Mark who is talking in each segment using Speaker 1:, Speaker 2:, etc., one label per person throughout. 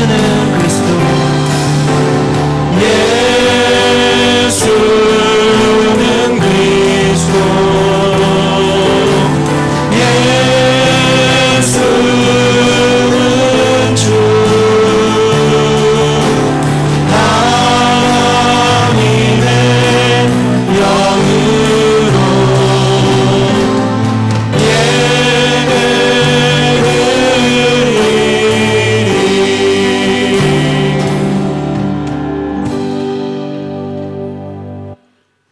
Speaker 1: 예수는 그리스도
Speaker 2: 예수는 그리스도 예수는 주 하나님의 영으로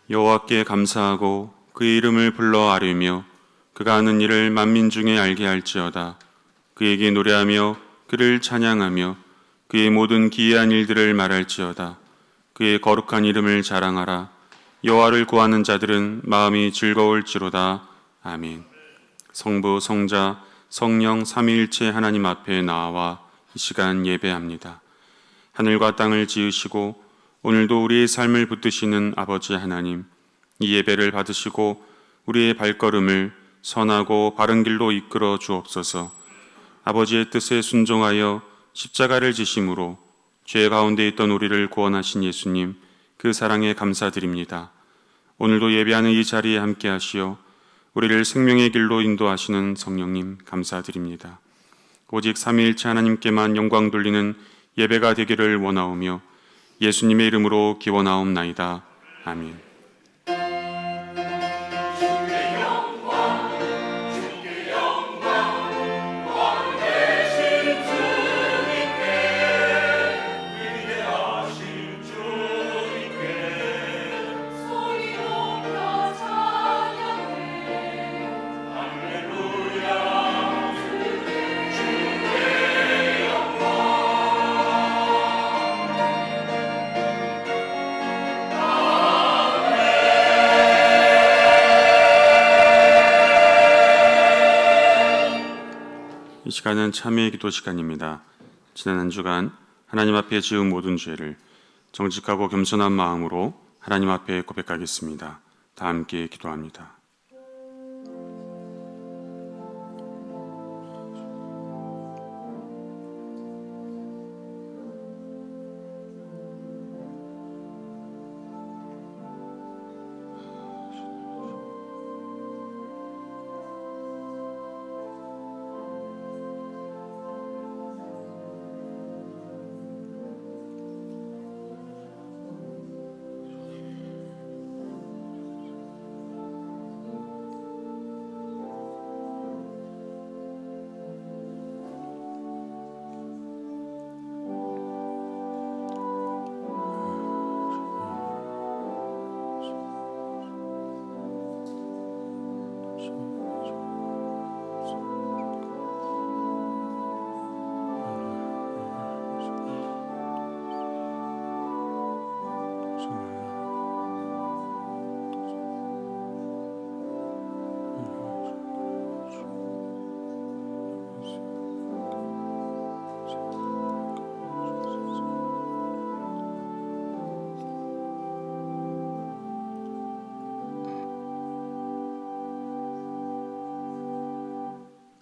Speaker 3: 여호와께 감사하고 그의 이름을 불러 아뢰며 그가 하는 일을 만민 중에 알게 할지어다. 그에게 노래하며 그를 찬양하며 그의 모든 기이한 일들을 말할지어다. 그의 거룩한 이름을 자랑하라. 여호와를 구하는 자들은 마음이 즐거울지로다. 아멘. 성부, 성자, 성령 삼위일체 하나님 앞에 나와 이 시간 예배합니다. 하늘과 땅을 지으시고 오늘도 우리의 삶을 붙드시는 아버지 하나님, 이 예배를 받으시고 우리의 발걸음을 선하고 바른 길로 이끌어 주옵소서. 아버지의 뜻에 순종하여 십자가를 지심으로 죄 가운데 있던 우리를 구원하신 예수님, 그 사랑에 감사드립니다. 오늘도 예배하는 이 자리에 함께 하시어 우리를 생명의 길로 인도하시는 성령님 감사드립니다. 오직 삼위일체 하나님께만 영광 돌리는 예배가 되기를 원하오며 예수님의 이름으로 기원하옵나이다. 아멘. 이 시간은 참회의 기도 시간입니다. 지난 한 주간 하나님 앞에 지은 모든 죄를 정직하고 겸손한 마음으로 하나님 앞에 고백하겠습니다. 다 함께 기도합니다.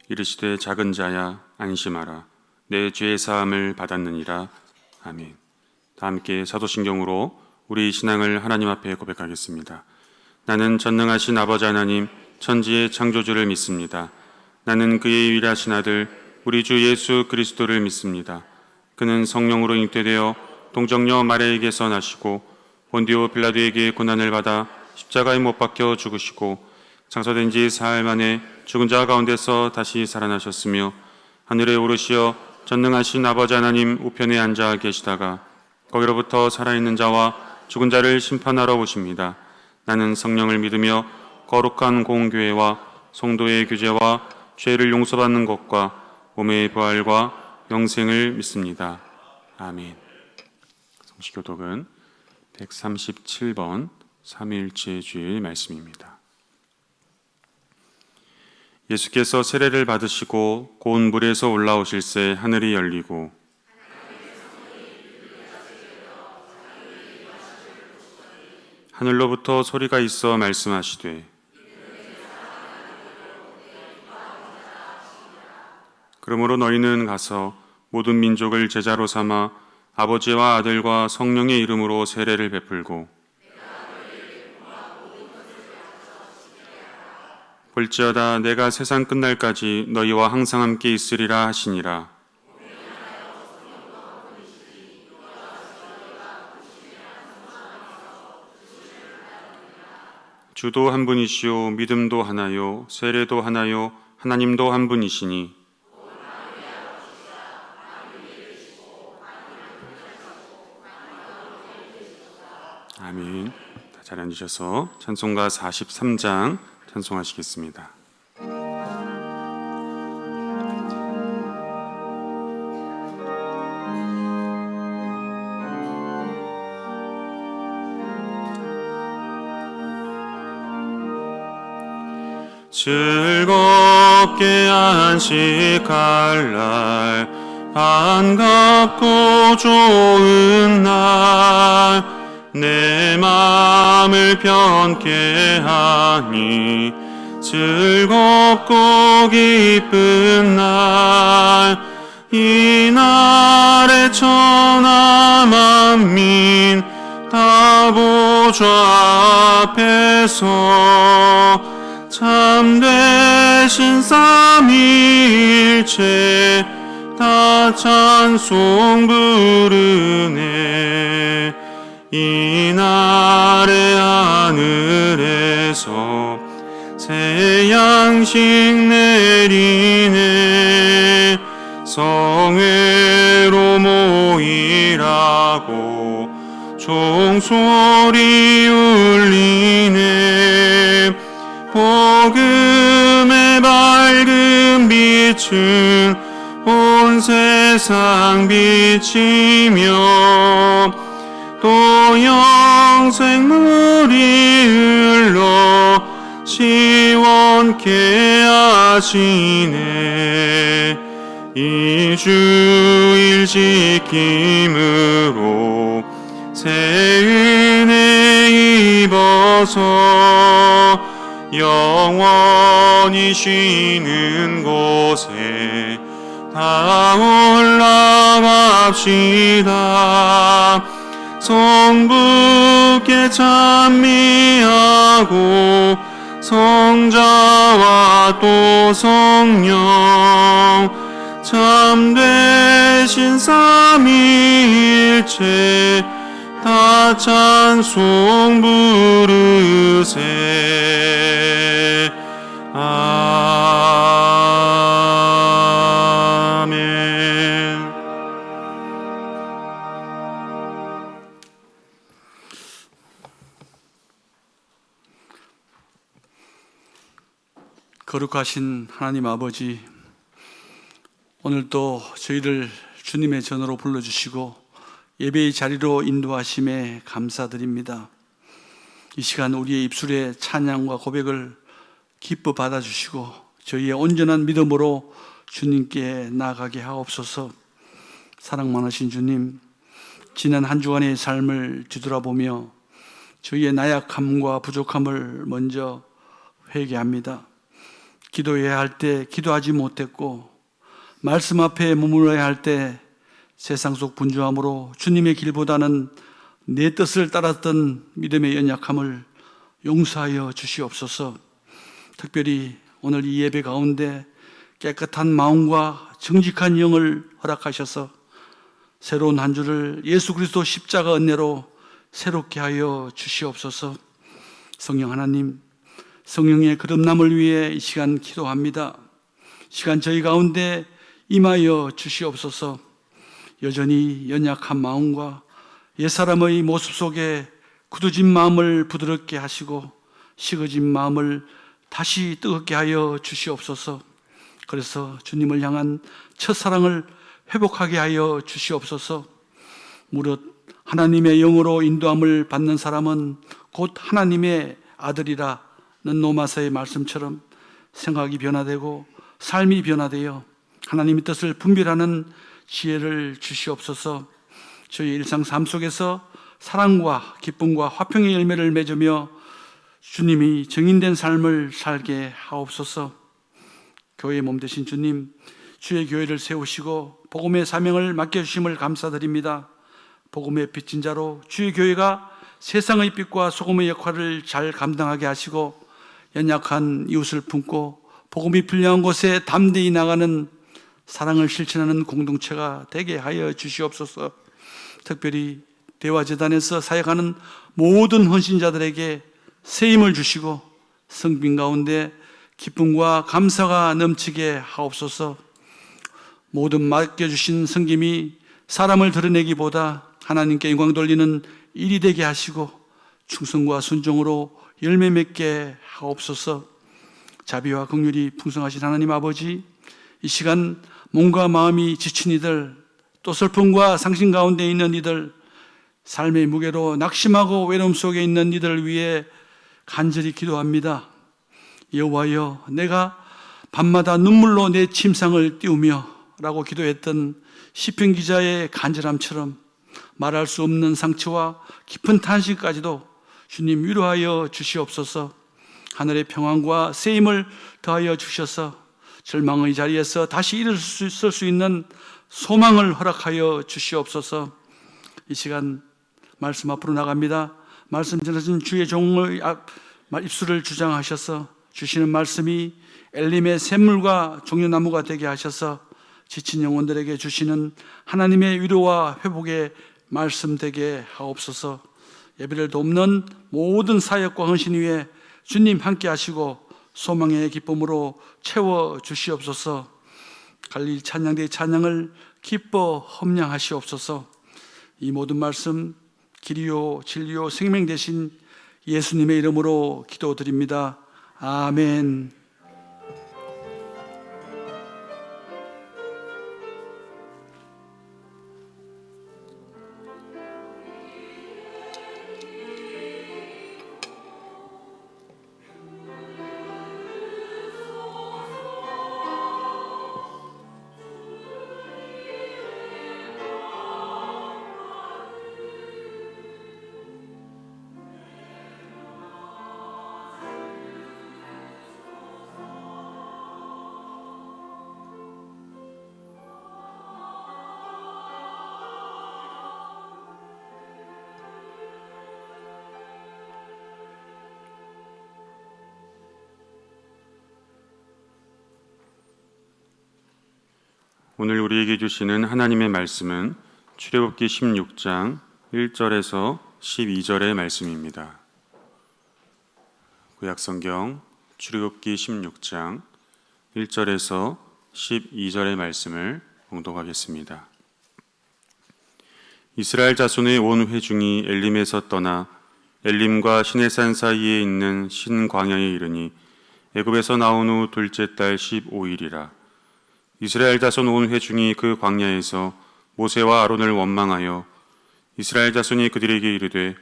Speaker 3: 이르시되 작은 자야 안심하라. 내 죄의 사함을 받았느니라. 아멘. 다 함께 사도신경으로 우리 신앙을 하나님 앞에 고백하겠습니다. 나는 전능하신 아버지 하나님 천지의 창조주를 믿습니다. 나는 그의 유일하신 아들 우리 주 예수 그리스도를 믿습니다. 그는 성령으로 잉태되어 동정녀 마리아에게서 나시고 본디오 빌라도에게 고난을 받아 십자가에 못 박혀 죽으시고 장사된 지 사흘 만에 죽은 자 가운데서 다시 살아나셨으며 하늘에 오르시어 전능하신 아버지 하나님 우편에 앉아 계시다가 거기로부터 살아있는 자와 죽은 자를 심판하러 오십니다. 나는 성령을 믿으며 거룩한 공교회와 성도의 교제와 죄를 용서받는 것과 몸의 부활과 영생을 믿습니다. 아멘. 성시교독은 137번 삼위일체 주일 말씀입니다. 예수께서 세례를 받으시고 고운 물에서 올라오실새 하늘이 열리고 하늘로부터 소리가 있어 말씀하시되 그러므로 너희는 가서 모든 민족을 제자로 삼아 아버지와 아들과 성령의 이름으로 세례를 베풀고 볼지어다 내가 세상 끝날까지 너희와 항상 함께 있으리라 하시니라. 주도 한 분이시요 믿음도 하나요 세례도 하나요 하나님도 한 분이시니 아멘. 잘 앉으셔서 찬송가 43장 찬송하시겠습니다. 즐겁게 안식할 날 반갑고 좋은 날 내 마음을 편케 하니 즐겁고 기쁜 날 이 날에 천하 만민 다 보좌 앞에서 참되신 삼위일체 다 찬송 부르네. 이 날에 하늘에서 새 양식 내리네. 성회로 모이라고 종소리 울리네. 복음의 밝은 빛은 온 세상 비치며 또 영생물이 흘러 시원케 하시네. 이 주일 지킴으로 새 은혜 입어서 영원히 쉬는 곳에 다 올라갑시다. 성부께 찬미하고 성자와 또 성령 참되신 삼위일체 다 찬송 부르세. 아멘.
Speaker 1: 거룩하신 하나님 아버지, 오늘도 저희를 주님의 전으로 불러주시고 예배의 자리로 인도하심에 감사드립니다. 이 시간 우리의 입술에 찬양과 고백을 기뻐 받아주시고 저희의 온전한 믿음으로 주님께 나아가게 하옵소서. 사랑 많으신 주님, 지난 한 주간의 삶을 뒤돌아보며 저희의 나약함과 부족함을 먼저 회개합니다. 기도해야 할 때 기도하지 못했고 말씀 앞에 머물러야 할 때 세상 속 분주함으로 주님의 길보다는 내 뜻을 따랐던 믿음의 연약함을 용서하여 주시옵소서. 특별히 오늘 이 예배 가운데 깨끗한 마음과 정직한 영을 허락하셔서 새로운 한 주를 예수 그리스도 십자가 은혜로 새롭게 하여 주시옵소서. 성령 하나님, 성령의 거듭남을 위해 이 시간 기도합니다. 시간 저희 가운데 임하여 주시옵소서. 여전히 연약한 마음과 옛사람의 모습 속에 굳어진 마음을 부드럽게 하시고 식어진 마음을 다시 뜨겁게 하여 주시옵소서. 그래서 주님을 향한 첫사랑을 회복하게 하여 주시옵소서. 무릇 하나님의 영으로 인도함을 받는 사람은 곧 하나님의 아들이라는 로마서의 말씀처럼 생각이 변화되고 삶이 변화되어 하나님의 뜻을 분별하는 지혜를 주시옵소서. 저희 일상 삶 속에서 사랑과 기쁨과 화평의 열매를 맺으며 주님이 정인된 삶을 살게 하옵소서. 교회의 몸 되신 주님, 주의 교회를 세우시고 복음의 사명을 맡겨주심을 감사드립니다. 복음의 빚진 자로 주의 교회가 세상의 빛과 소금의 역할을 잘 감당하게 하시고 연약한 이웃을 품고 복음이 필요한 곳에 담대히 나가는 사랑을 실천하는 공동체가 되게 하여 주시옵소서. 특별히 대화재단에서 사역하는 모든 헌신자들에게 세임을 주시고 성빈 가운데 기쁨과 감사가 넘치게 하옵소서. 모든 맡겨주신 성김이 사람을 드러내기보다 하나님께 영광 돌리는 일이 되게 하시고 충성과 순종으로 열매 맺게 하옵소서. 자비와 긍휼이 풍성하신 하나님 아버지, 이 시간 몸과 마음이 지친 이들, 또 슬픔과 상심 가운데 있는 이들, 삶의 무게로 낙심하고 외로움 속에 있는 이들을 위해 간절히 기도합니다. 여호와여, 내가 밤마다 눈물로 내 침상을 띄우며 라고 기도했던 시편 기자의 간절함처럼 말할 수 없는 상처와 깊은 탄식까지도 주님 위로하여 주시옵소서. 하늘의 평안과 세임을 더하여 주셔서 절망의 자리에서 다시 일어설 수 있는 소망을 허락하여 주시옵소서. 이 시간 말씀 앞으로 나갑니다. 말씀 전하신 주의 종의 입술을 주장하셔서 주시는 말씀이 엘림의 샘물과 종려나무가 되게 하셔서 지친 영혼들에게 주시는 하나님의 위로와 회복의 말씀 되게 하옵소서. 예배를 돕는 모든 사역과 헌신 위에 주님 함께 하시고 소망의 기쁨으로 채워 주시옵소서. 갈릴 찬양대의 찬양을 기뻐 험량하시옵소서. 이 모든 말씀 길이요 진리요 생명 되신 예수님의 이름으로 기도드립니다. 아멘.
Speaker 3: 오늘 우리에게 주시는 하나님의 말씀은 출애굽기 16장 1절에서 12절의 말씀입니다. 구약성경 출애굽기 16장 1절에서 12절의 말씀을 봉독하겠습니다. 이스라엘 자손의 온 회중이 엘림에서 떠나 엘림과 시내산 사이에 있는 신광야에 이르니 애굽에서 나온 후 둘째 달 15일이라. 이스라엘 자손 온 회중이 그 광야에서 모세와 아론을 원망하여 이스라엘 자손이 그들에게 이르되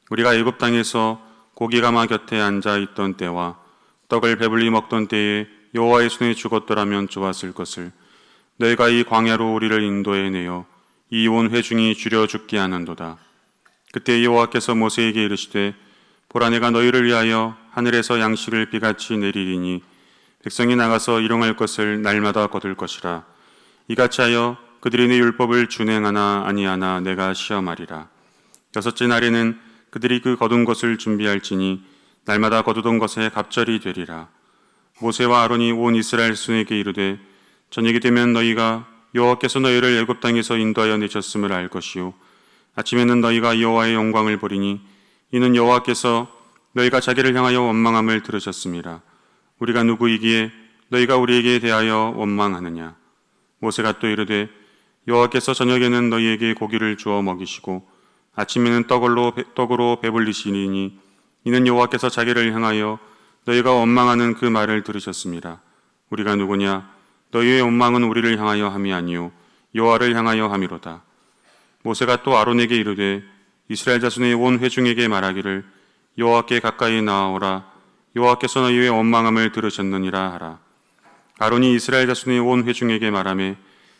Speaker 3: 우리가 애굽 땅에서 고기 가마 곁에 앉아 있던 때와 떡을 배불리 먹던 때에 여호와의 손에 죽었더라면 좋았을 것을 너희가 이 광야로 우리를 인도해 내어 이 온 회중이 줄여 죽게 하는도다. 그때 여호와께서 모세에게 이르시되 보라, 내가 너희를 위하여 하늘에서 양식을 비같이 내리리니 백성이 나가서 일용할 것을 날마다 거둘 것이라. 이같이 하여 그들이 내 율법을 준행하나 아니하나 내가 시험하리라. 여섯째 날에는 그들이 그 거둔 것을 준비할지니 날마다 거두던 것에 갑절이 되리라. 모세와 아론이 온 이스라엘 자손에게 이르되 저녁이 되면 너희가 여호와께서 너희를 애굽 땅에서 인도하여 내셨음을 알 것이요 아침에는 너희가 여호와의 영광을 보리니 이는 여호와께서 너희가 자기를 향하여 원망함을 들으셨습니다. 우리가 누구이기에 너희가 우리에게 대하여 원망하느냐. 모세가 또 이르되 여호와께서 저녁에는 너희에게 고기를 주어 먹이시고 아침에는 떡으로 배불리시니 이는 여호와께서 자기를 향하여 너희가 원망하는 그 말을 들으셨습니다. 우리가 누구냐. 너희의 원망은 우리를 향하여 함이 아니요 여호와를 향하여 함이로다. 모세가 또 아론에게 이르되 이스라엘 자손의 온 회중에게 말하기를 여호와께 가까이 나아오라. 여호와께서 너희의 원망함을 들으셨느니라 하라. 아론이 이스라엘 자손의 온 회중에게 말하매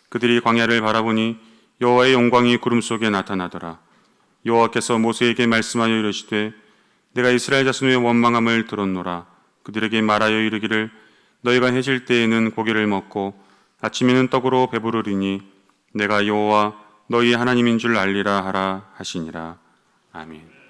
Speaker 3: 그들이 광야를 바라보니 여호와의 영광이 구름 속에 나타나더라. 여호와께서 모세에게 말씀하여 이르시되 내가 이스라엘 자손의 원망함을 들었노라. 그들에게 말하여 이르기를 너희가 해질 때에는 고기를 먹고 아침에는 떡으로 배부르리니 내가 여호와 너희 하나님인 줄 알리라 하라 하시니라. 아멘.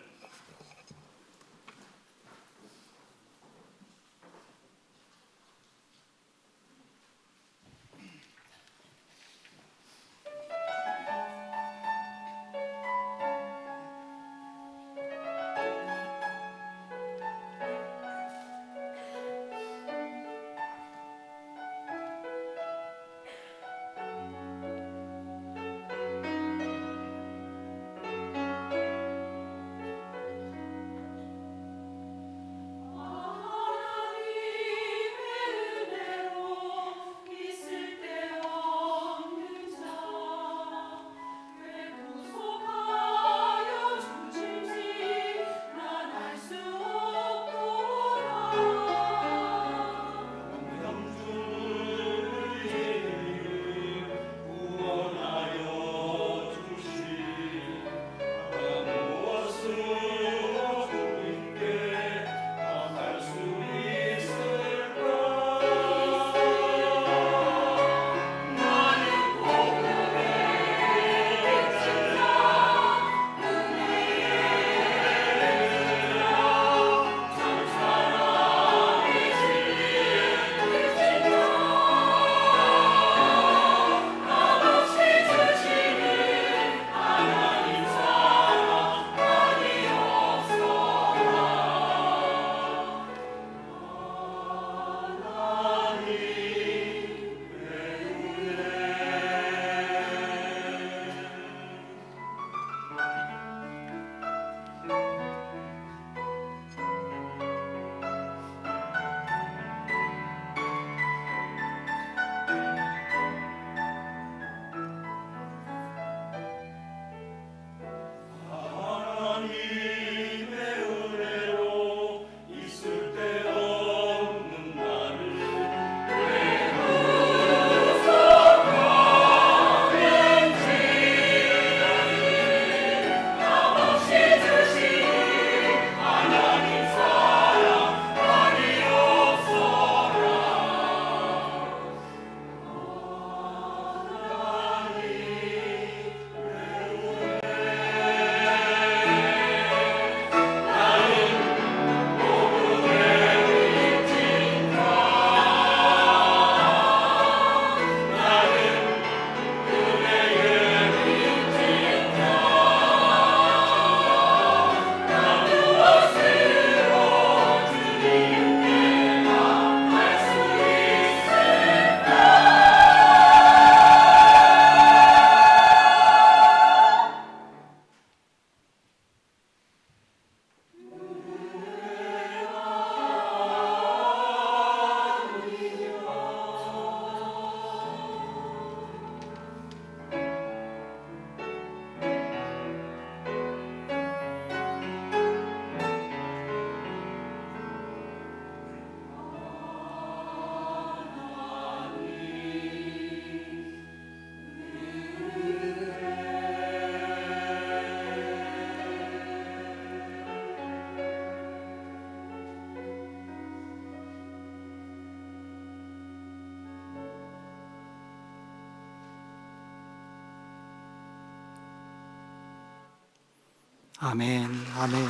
Speaker 4: 아멘, 아멘.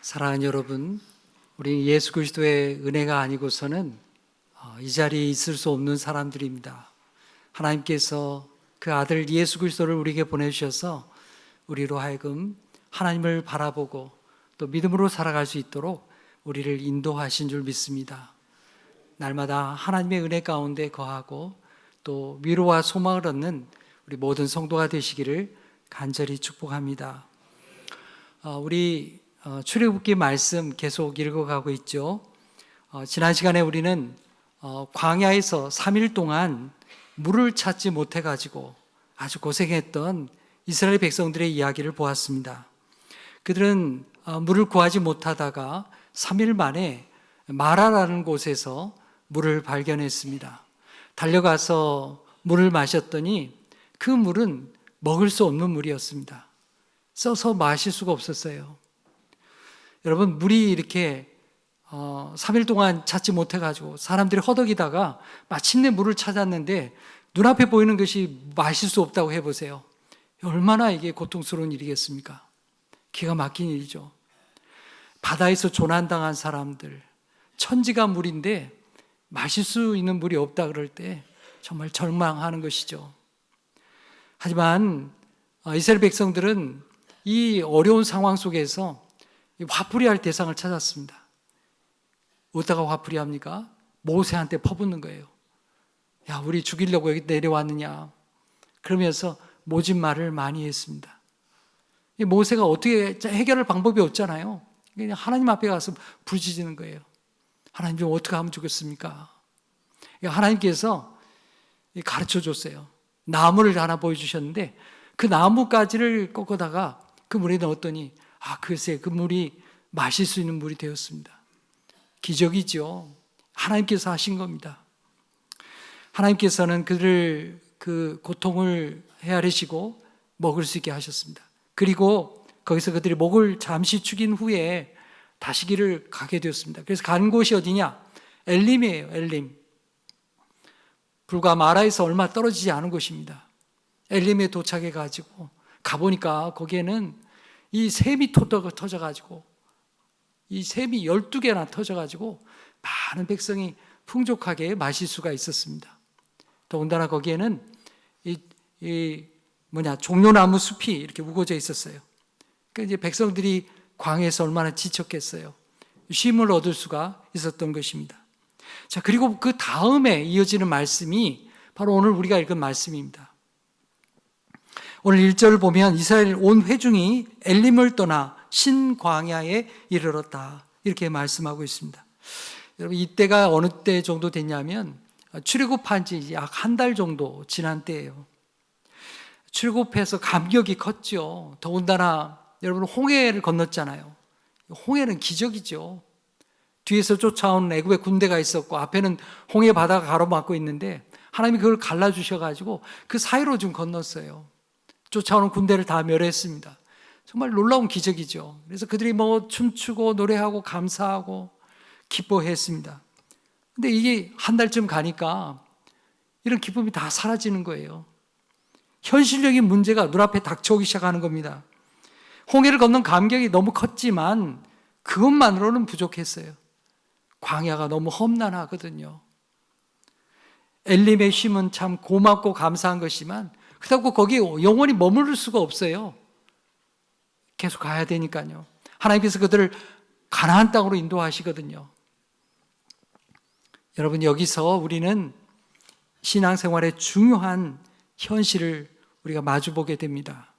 Speaker 4: 사랑하는 여러분, 우리 예수 그리스도의 은혜가 아니고서는 이 자리에 있을 수 없는 사람들입니다. 하나님께서 그 아들 예수 그리스도를 우리에게 보내주셔서 우리로 하여금 하나님을 바라보고 또 믿음으로 살아갈 수 있도록 우리를 인도하신 줄 믿습니다. 날마다 하나님의 은혜 가운데 거하고 또 위로와 소망을 얻는 우리 모든 성도가 되시기를 간절히 축복합니다. 우리 출애굽기 말씀 계속 읽어가고 있죠. 지난 시간에 우리는 광야에서 3일 동안 물을 찾지 못해가지고 아주 고생했던 이스라엘 백성들의 이야기를 보았습니다. 그들은 물을 구하지 못하다가 3일 만에 마라라는 곳에서 물을 발견했습니다. 달려가서 물을 마셨더니 그 물은 먹을 수 없는 물이었습니다. 써서 마실 수가 없었어요. 여러분, 물이 이렇게 3일 동안 찾지 못해가지고 사람들이 허덕이다가 마침내 물을 찾았는데 눈앞에 보이는 것이 마실 수 없다고 해보세요. 얼마나 이게 고통스러운 일이겠습니까? 기가 막힌 일이죠. 바다에서 조난당한 사람들, 천지가 물인데 마실 수 있는 물이 없다 그럴 때 정말 절망하는 것이죠. 하지만 이스라엘 백성들은 이 어려운 상황 속에서 화풀이할 대상을 찾았습니다. 어디다가 화풀이합니까? 모세한테 퍼붓는 거예요. 야, 우리 죽이려고 여기 내려왔느냐? 그러면서 모진 말을 많이 했습니다. 모세가 어떻게 해결할 방법이 없잖아요. 그냥 하나님 앞에 가서 부르짖는 거예요. 하나님 좀 어떻게 하면 좋겠습니까? 하나님께서 가르쳐 줬어요. 나무를 하나 보여주셨는데 그 나무가지를 꺾어다가 그 물에 넣었더니 글쎄 그 물이 마실 수 있는 물이 되었습니다. 기적이죠. 하나님께서 하신 겁니다. 하나님께서는 그들을 그 고통을 헤아리시고 먹을 수 있게 하셨습니다. 그리고 거기서 그들이 목을 잠시 축인 후에 다시 길을 가게 되었습니다. 그래서 간 곳이 어디냐? 엘림이에요. 엘림. 불과 마라에서 얼마 떨어지지 않은 곳입니다. 엘림에 도착해 가지고 가보니까 거기에는 이 샘이 터져가지고 이 샘이 12개나 터져가지고 많은 백성이 풍족하게 마실 수가 있었습니다. 더군다나 거기에는 종려나무 숲이 이렇게 우거져 있었어요. 그러니까 이제 백성들이 광야에서 얼마나 지쳤겠어요. 쉼을 얻을 수가 있었던 것입니다. 자, 그리고 그 다음에 이어지는 말씀이 바로 오늘 우리가 읽은 말씀입니다. 오늘 1절을 보면 이스라엘 온 회중이 엘림을 떠나 신광야에 이르렀다. 이렇게 말씀하고 있습니다. 여러분, 이때가 어느 때 정도 됐냐면 출애굽한 지 약 한 달 정도 지난 때예요. 출애굽해서 감격이 컸죠. 더군다나 여러분 홍해를 건넜잖아요. 홍해는 기적이죠. 뒤에서 쫓아온 애굽의 군대가 있었고 앞에는 홍해 바다가 가로막고 있는데 하나님이 그걸 갈라주셔가지고 그 사이로 좀 건넜어요. 쫓아오는 군대를 다 멸했습니다. 정말 놀라운 기적이죠. 그래서 그들이 춤추고 노래하고 감사하고 기뻐했습니다. 근데 이게 한 달쯤 가니까 이런 기쁨이 다 사라지는 거예요. 현실적인 문제가 눈앞에 닥쳐오기 시작하는 겁니다. 홍해를 건넌 감격이 너무 컸지만 그것만으로는 부족했어요. 광야가 너무 험난하거든요. 엘림의 쉼은 참 고맙고 감사한 것이지만 그렇다고 거기에 영원히 머무를 수가 없어요. 계속 가야 되니까요. 하나님께서 그들을 가나안 땅으로 인도하시거든요. 여러분, 여기서 우리는 신앙생활의 중요한 현실을 우리가 마주보게 됩니다.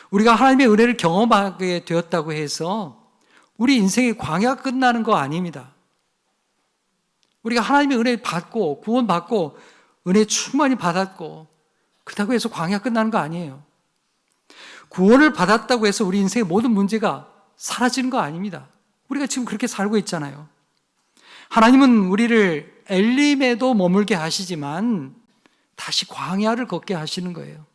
Speaker 4: 우리가 하나님의 은혜를 경험하게 되었다고 해서 우리 인생의 광야가 끝나는 거 아닙니다. 우리가 하나님의 은혜 받고 구원받고 은혜 충만히 받았고 그렇다고 해서 광야 끝나는 거 아니에요. 구원을 받았다고 해서 우리 인생의 모든 문제가 사라지는 거 아닙니다. 우리가 지금 그렇게 살고 있잖아요. 하나님은 우리를 엘림에도 머물게 하시지만 다시 광야를 걷게 하시는 거예요.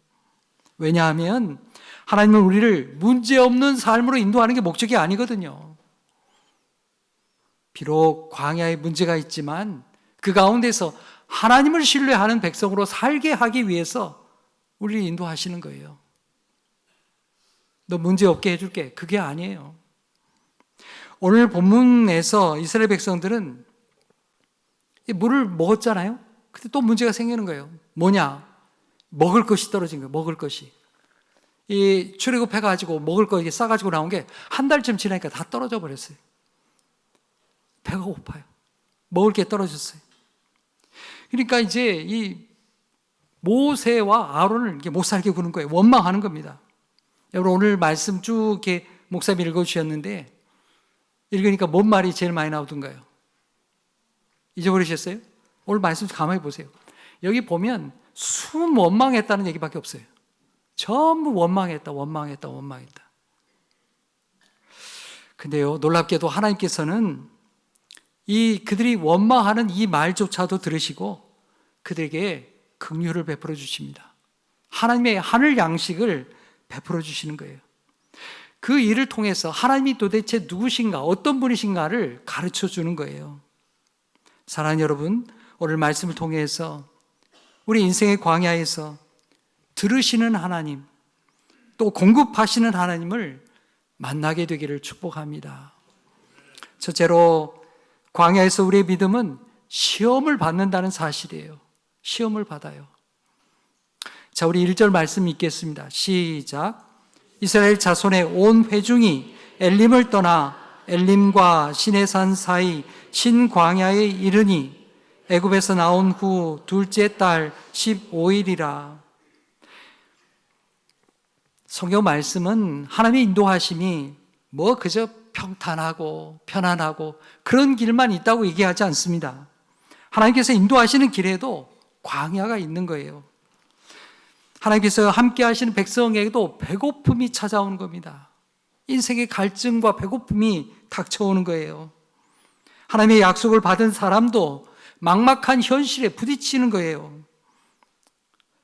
Speaker 4: 왜냐하면 하나님은 우리를 문제없는 삶으로 인도하는 게 목적이 아니거든요. 비록 광야에 문제가 있지만 그 가운데서 하나님을 신뢰하는 백성으로 살게 하기 위해서 우리를 인도하시는 거예요. 너 문제 없게 해줄게. 그게 아니에요. 오늘 본문에서 이스라엘 백성들은 물을 먹었잖아요. 근데 또 문제가 생기는 거예요. 뭐냐? 먹을 것이 떨어진 거예요. 먹을 것이. 이 출애굽해가지고 먹을 거 이게 싸가지고 나온 게 한 달쯤 지나니까 다 떨어져 버렸어요. 배가 고파요. 먹을 게 떨어졌어요. 그러니까 이제 이 모세와 아론을 이렇게 못 살게 구는 거예요. 원망하는 겁니다. 여러분, 오늘 말씀 쭉 이렇게 목사님이 읽어주셨는데 읽으니까 뭔 말이 제일 많이 나오던가요? 잊어버리셨어요? 오늘 말씀 가만히 보세요. 여기 보면 숨 원망했다는 얘기밖에 없어요. 전부 원망했다. 근데요, 놀랍게도 하나님께서는 그들이 원망하는 이 말조차도 들으시고 그들에게 긍휼을 베풀어 주십니다. 하나님의 하늘 양식을 베풀어 주시는 거예요. 그 일을 통해서 하나님이 도대체 누구신가, 어떤 분이신가를 가르쳐 주는 거예요. 사랑하는 여러분, 오늘 말씀을 통해서 우리 인생의 광야에서 들으시는 하나님, 또 공급하시는 하나님을 만나게 되기를 축복합니다. 첫째로, 광야에서 우리의 믿음은 시험을 받는다는 사실이에요. 시험을 받아요. 자, 우리 1절 말씀 읽겠습니다. 시작. 이스라엘 자손의 온 회중이 엘림을 떠나 엘림과 시내산 사이 신광야에 이르니 애굽에서 나온 후 둘째 달 15일이라. 성경 말씀은 하나님의 인도하심이 그저 평탄하고 편안하고 그런 길만 있다고 얘기하지 않습니다. 하나님께서 인도하시는 길에도 광야가 있는 거예요. 하나님께서 함께 하시는 백성에게도 배고픔이 찾아오는 겁니다. 인생의 갈증과 배고픔이 닥쳐오는 거예요. 하나님의 약속을 받은 사람도 막막한 현실에 부딪히는 거예요.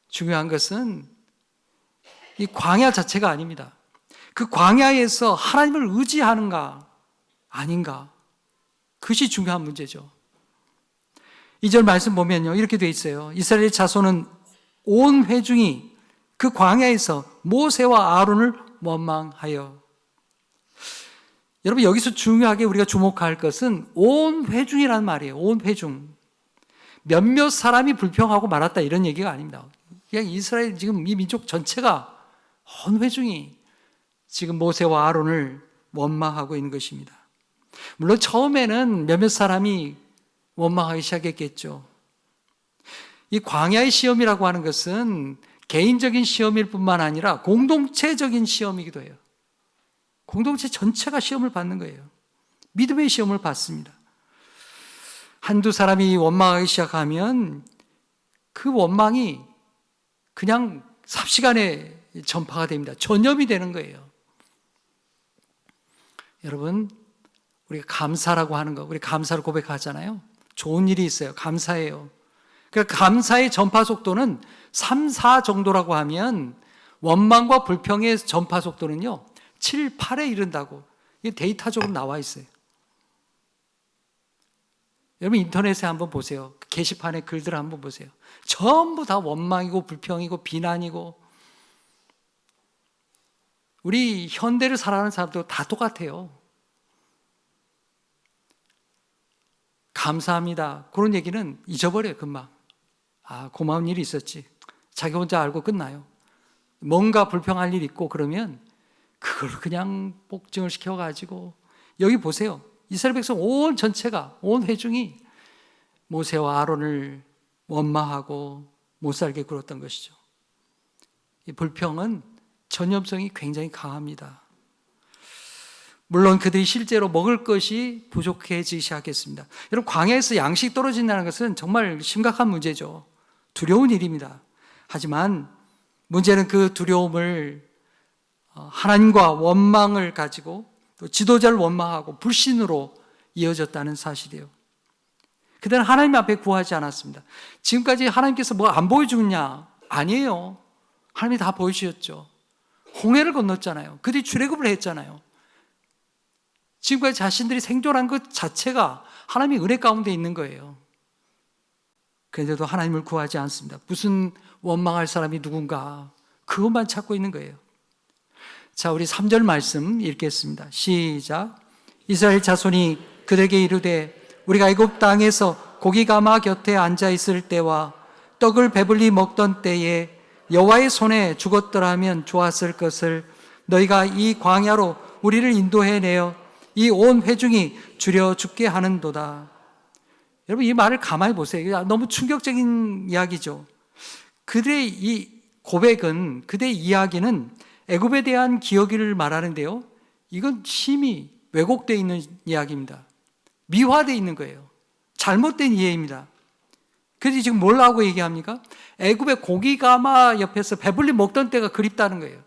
Speaker 4: 중요한 것은 이 광야 자체가 아닙니다. 그 광야에서 하나님을 의지하는가 아닌가, 그것이 중요한 문제죠. 2절 말씀 보면요, 이렇게 돼 있어요. 이스라엘 자손은 온 회중이 그 광야에서 모세와 아론을 원망하여. 여러분, 여기서 중요하게 우리가 주목할 것은 온 회중이라는 말이에요. 온 회중. 몇몇 사람이 불평하고 말았다 이런 얘기가 아닙니다. 그냥 이스라엘, 지금 이 민족 전체가, 온 회중이 지금 모세와 아론을 원망하고 있는 것입니다. 물론 처음에는 몇몇 사람이 원망하기 시작했겠죠. 이 광야의 시험이라고 하는 것은 개인적인 시험일 뿐만 아니라 공동체적인 시험이기도 해요. 공동체 전체가 시험을 받는 거예요. 믿음의 시험을 받습니다. 한두 사람이 원망하기 시작하면 그 원망이 그냥 삽시간에 전파가 됩니다. 전염이 되는 거예요. 여러분, 우리가 감사라고 하는 거, 우리 감사를 고백하잖아요. 좋은 일이 있어요. 감사해요. 그러니까 감사의 전파 속도는 3, 4 정도라고 하면 원망과 불평의 전파 속도는요 7, 8에 이른다고, 이게 데이터적으로 나와 있어요. 여러분, 인터넷에 한번 보세요. 게시판에 글들을 한번 보세요. 전부 다 원망이고 불평이고 비난이고. 우리 현대를 살아가는 사람도 다 똑같아요. 감사합니다, 그런 얘기는 잊어버려요, 금방. 고마운 일이 있었지. 자기 혼자 알고 끝나요. 뭔가 불평할 일이 있고 그러면 그걸 그냥 복증을 시켜가지고, 여기 보세요. 이스라엘 백성 온 전체가, 온 회중이 모세와 아론을 원망하고 못살게 굴었던 것이죠. 이 불평은 전염성이 굉장히 강합니다. 물론 그들이 실제로 먹을 것이 부족해지기 시작했습니다. 여러분, 광야에서 양식 떨어진다는 것은 정말 심각한 문제죠. 두려운 일입니다. 하지만 문제는 그 두려움을 하나님과 원망을 가지고 또 지도자를 원망하고 불신으로 이어졌다는 사실이에요. 그들은 하나님 앞에 구하지 않았습니다. 지금까지 하나님께서 뭐 안 보여주냐? 아니에요. 하나님이 다 보여주셨죠. 홍해를 건넜잖아요. 그들이 출애굽을 했잖아요. 지금까지 자신들이 생존한 것 자체가 하나님의 은혜 가운데 있는 거예요. 그런데도 하나님을 구하지 않습니다. 무슨 원망할 사람이 누군가, 그것만 찾고 있는 거예요. 자, 우리 3절 말씀 읽겠습니다. 시작. 이스라엘 자손이 그들에게 이르되 우리가 애굽 땅에서 고기 가마 곁에 앉아 있을 때와 떡을 배불리 먹던 때에 여호와의 손에 죽었더라면 좋았을 것을 너희가 이 광야로 우리를 인도해내어 이 온 회중이 줄여 죽게 하는도다. 여러분, 이 말을 가만히 보세요. 너무 충격적인 이야기죠. 그들의 이 고백은, 그들의 이야기는 애굽에 대한 기억을 말하는데요, 이건 심히 왜곡되어 있는 이야기입니다. 미화되어 있는 거예요. 잘못된 이해입니다. 그래서 지금 뭘 하고 얘기합니까? 애굽의 고기가마 옆에서 배불리 먹던 때가 그립다는 거예요.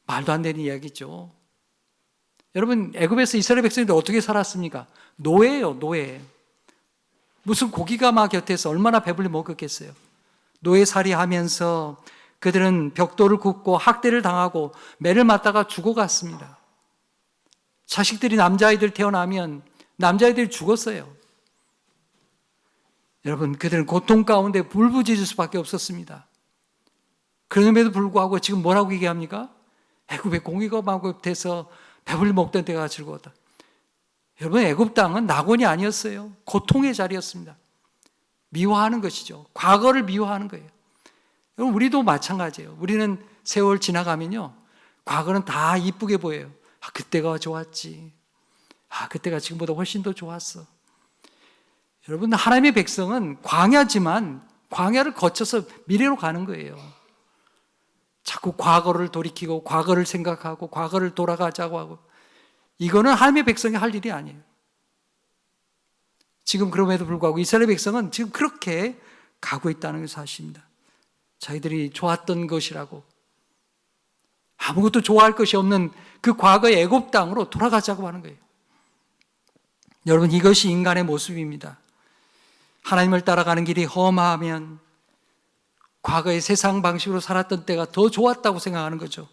Speaker 4: 말도 안 되는 이야기죠. 여러분, 애굽에서 이스라엘 백성들이 어떻게 살았습니까? 노예예요, 노예. 무슨 고기가마 곁에서 얼마나 배불리 먹었겠어요. 노예살이 하면서 그들은 벽돌을 굽고 학대를 당하고 매를 맞다가 죽어갔습니다. 자식들이 남자아이들 태어나면 남자아이들이 죽었어요. 여러분, 그들은 고통 가운데 울부짖을 수밖에 없었습니다. 그럼에도 불구하고 지금 뭐라고 얘기합니까? 애굽의 공의가 망국돼서 배불리 먹던 때가 즐거웠다. 여러분, 애굽 땅은 낙원이 아니었어요. 고통의 자리였습니다. 미워하는 것이죠. 과거를 미워하는 거예요. 여러분, 우리도 마찬가지예요. 우리는 세월 지나가면요, 과거는 다 이쁘게 보여요. 그때가 좋았지. 그때가 지금보다 훨씬 더 좋았어. 여러분, 하나님의 백성은 광야지만 광야를 거쳐서 미래로 가는 거예요. 자꾸 과거를 돌이키고 과거를 생각하고 과거를 돌아가자고 하고, 이거는 하나님의 백성이 할 일이 아니에요. 지금 그럼에도 불구하고 이스라엘 백성은 지금 그렇게 가고 있다는 사실입니다. 자기들이 좋았던 것이라고, 아무것도 좋아할 것이 없는 그 과거의 애굽 땅으로 돌아가자고 하는 거예요. 여러분, 이것이 인간의 모습입니다. 하나님을 따라가는 길이 험하면 과거의 세상 방식으로 살았던 때가 더 좋았다고 생각하는 거죠.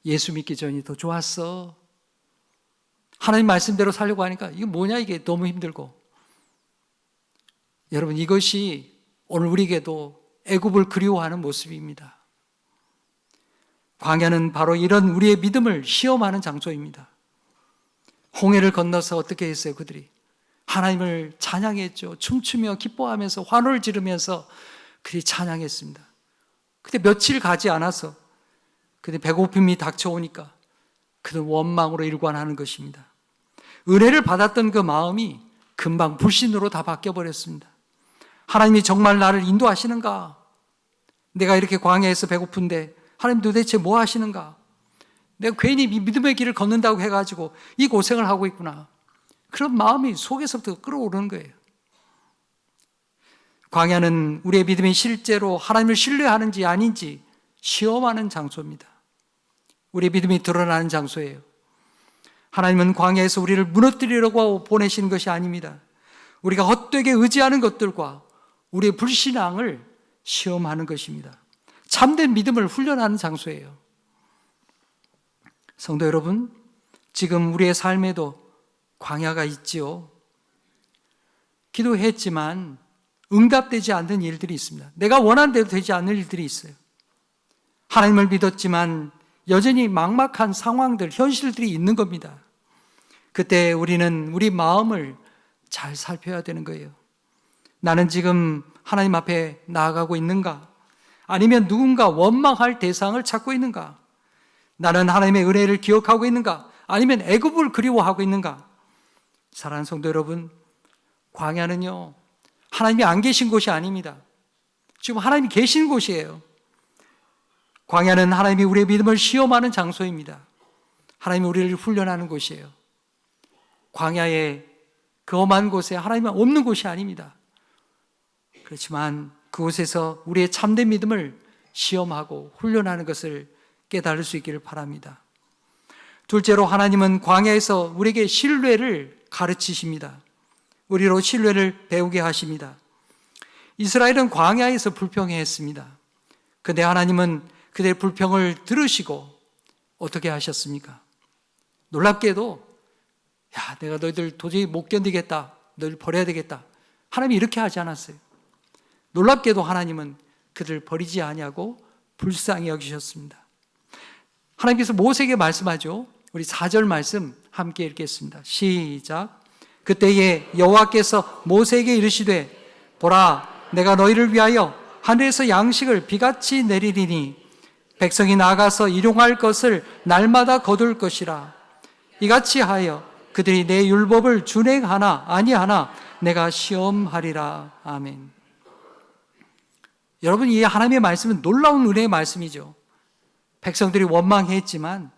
Speaker 4: 예수 믿기 전이 더 좋았어. 하나님 말씀대로 살려고 하니까 이게 뭐냐, 이게 너무 힘들고. 여러분, 이것이 오늘 우리에게도 애굽을 그리워하는 모습입니다. 광야는 바로 이런 우리의 믿음을 시험하는 장소입니다. 홍해를 건너서 어떻게 했어요? 그들이 하나님을 찬양했죠. 춤추며 기뻐하면서 환호를 지르면서 그들이 찬양했습니다. 근데 며칠 가지 않아서 그들 배고픔이 닥쳐오니까 그들 원망으로 일관하는 것입니다. 은혜를 받았던 그 마음이 금방 불신으로 다 바뀌어버렸습니다. 하나님이 정말 나를 인도하시는가? 내가 이렇게 광야에서 배고픈데 하나님 도대체 뭐 하시는가? 내가 괜히 믿음의 길을 걷는다고 해가지고 이 고생을 하고 있구나. 그런 마음이 속에서부터 끌어오르는 거예요. 광야는 우리의 믿음이 실제로 하나님을 신뢰하는지 아닌지 시험하는 장소입니다. 우리의 믿음이 드러나는 장소예요. 하나님은 광야에서 우리를 무너뜨리려고 보내시는 것이 아닙니다. 우리가 헛되게 의지하는 것들과 우리의 불신앙을 시험하는 것입니다. 참된 믿음을 훈련하는 장소예요. 성도 여러분, 지금 우리의 삶에도 광야가 있지요. 기도했지만 응답되지 않는 일들이 있습니다. 내가 원하는 대로 되지 않는 일들이 있어요. 하나님을 믿었지만 여전히 막막한 상황들, 현실들이 있는 겁니다. 그때 우리는 우리 마음을 잘 살펴야 되는 거예요. 나는 지금 하나님 앞에 나아가고 있는가? 아니면 누군가 원망할 대상을 찾고 있는가? 나는 하나님의 은혜를 기억하고 있는가? 아니면 애굽을 그리워하고 있는가? 사랑하는 성도 여러분, 광야는요, 하나님이 안 계신 곳이 아닙니다. 지금 하나님이 계신 곳이에요. 광야는 하나님이 우리의 믿음을 시험하는 장소입니다. 하나님이 우리를 훈련하는 곳이에요. 광야의 그 험한 곳에 하나님은 없는 곳이 아닙니다. 그렇지만 그곳에서 우리의 참된 믿음을 시험하고 훈련하는 것을 깨달을 수 있기를 바랍니다. 둘째로, 하나님은 광야에서 우리에게 신뢰를 가르치십니다. 우리로 신뢰를 배우게 하십니다. 이스라엘은 광야에서 불평했습니다. 그런데 하나님은 그들의 불평을 들으시고 어떻게 하셨습니까? 놀랍게도 내가 너희들 도저히 못 견디겠다, 너희들 버려야 되겠다, 하나님이 이렇게 하지 않았어요. 놀랍게도 하나님은 그들을 버리지 아니하고 불쌍히 여기셨습니다. 하나님께서 모세에게 말씀하죠. 우리 4절 말씀 함께 읽겠습니다. 시작. 그때에 여호와께서 모세에게 이르시되, 보라, 내가 너희를 위하여 하늘에서 양식을 비같이 내리리니 백성이 나가서 일용할 것을 날마다 거둘 것이라. 이같이 하여 그들이 내 율법을 준행하나 아니하나 내가 시험하리라. 아멘. 여러분, 이 하나님의 말씀은 놀라운 은혜의 말씀이죠. 백성들이 원망했지만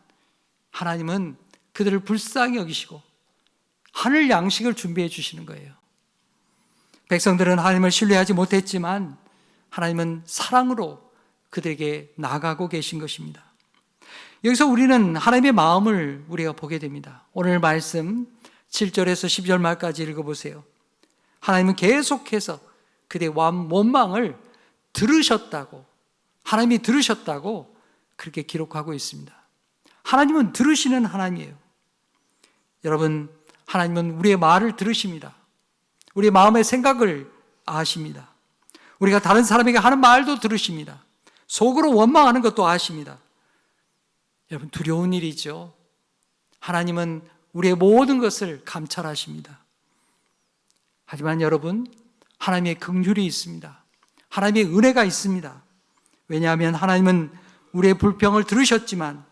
Speaker 4: 하나님은 그들을 불쌍히 여기시고 하늘 양식을 준비해 주시는 거예요. 백성들은 하나님을 신뢰하지 못했지만 하나님은 사랑으로 그들에게 나아가고 계신 것입니다. 여기서 우리는 하나님의 마음을 우리가 보게 됩니다. 오늘 말씀 7절에서 12절 말까지 읽어보세요. 하나님은 계속해서 그들의 원망을 들으셨다고, 하나님이 들으셨다고 그렇게 기록하고 있습니다. 하나님은 들으시는 하나님이에요. 여러분, 하나님은 우리의 말을 들으십니다. 우리의 마음의 생각을 아십니다. 우리가 다른 사람에게 하는 말도 들으십니다. 속으로 원망하는 것도 아십니다. 여러분, 두려운 일이죠. 하나님은 우리의 모든 것을 감찰하십니다. 하지만 여러분, 하나님의 긍휼이 있습니다. 하나님의 은혜가 있습니다. 왜냐하면 하나님은 우리의 불평을 들으셨지만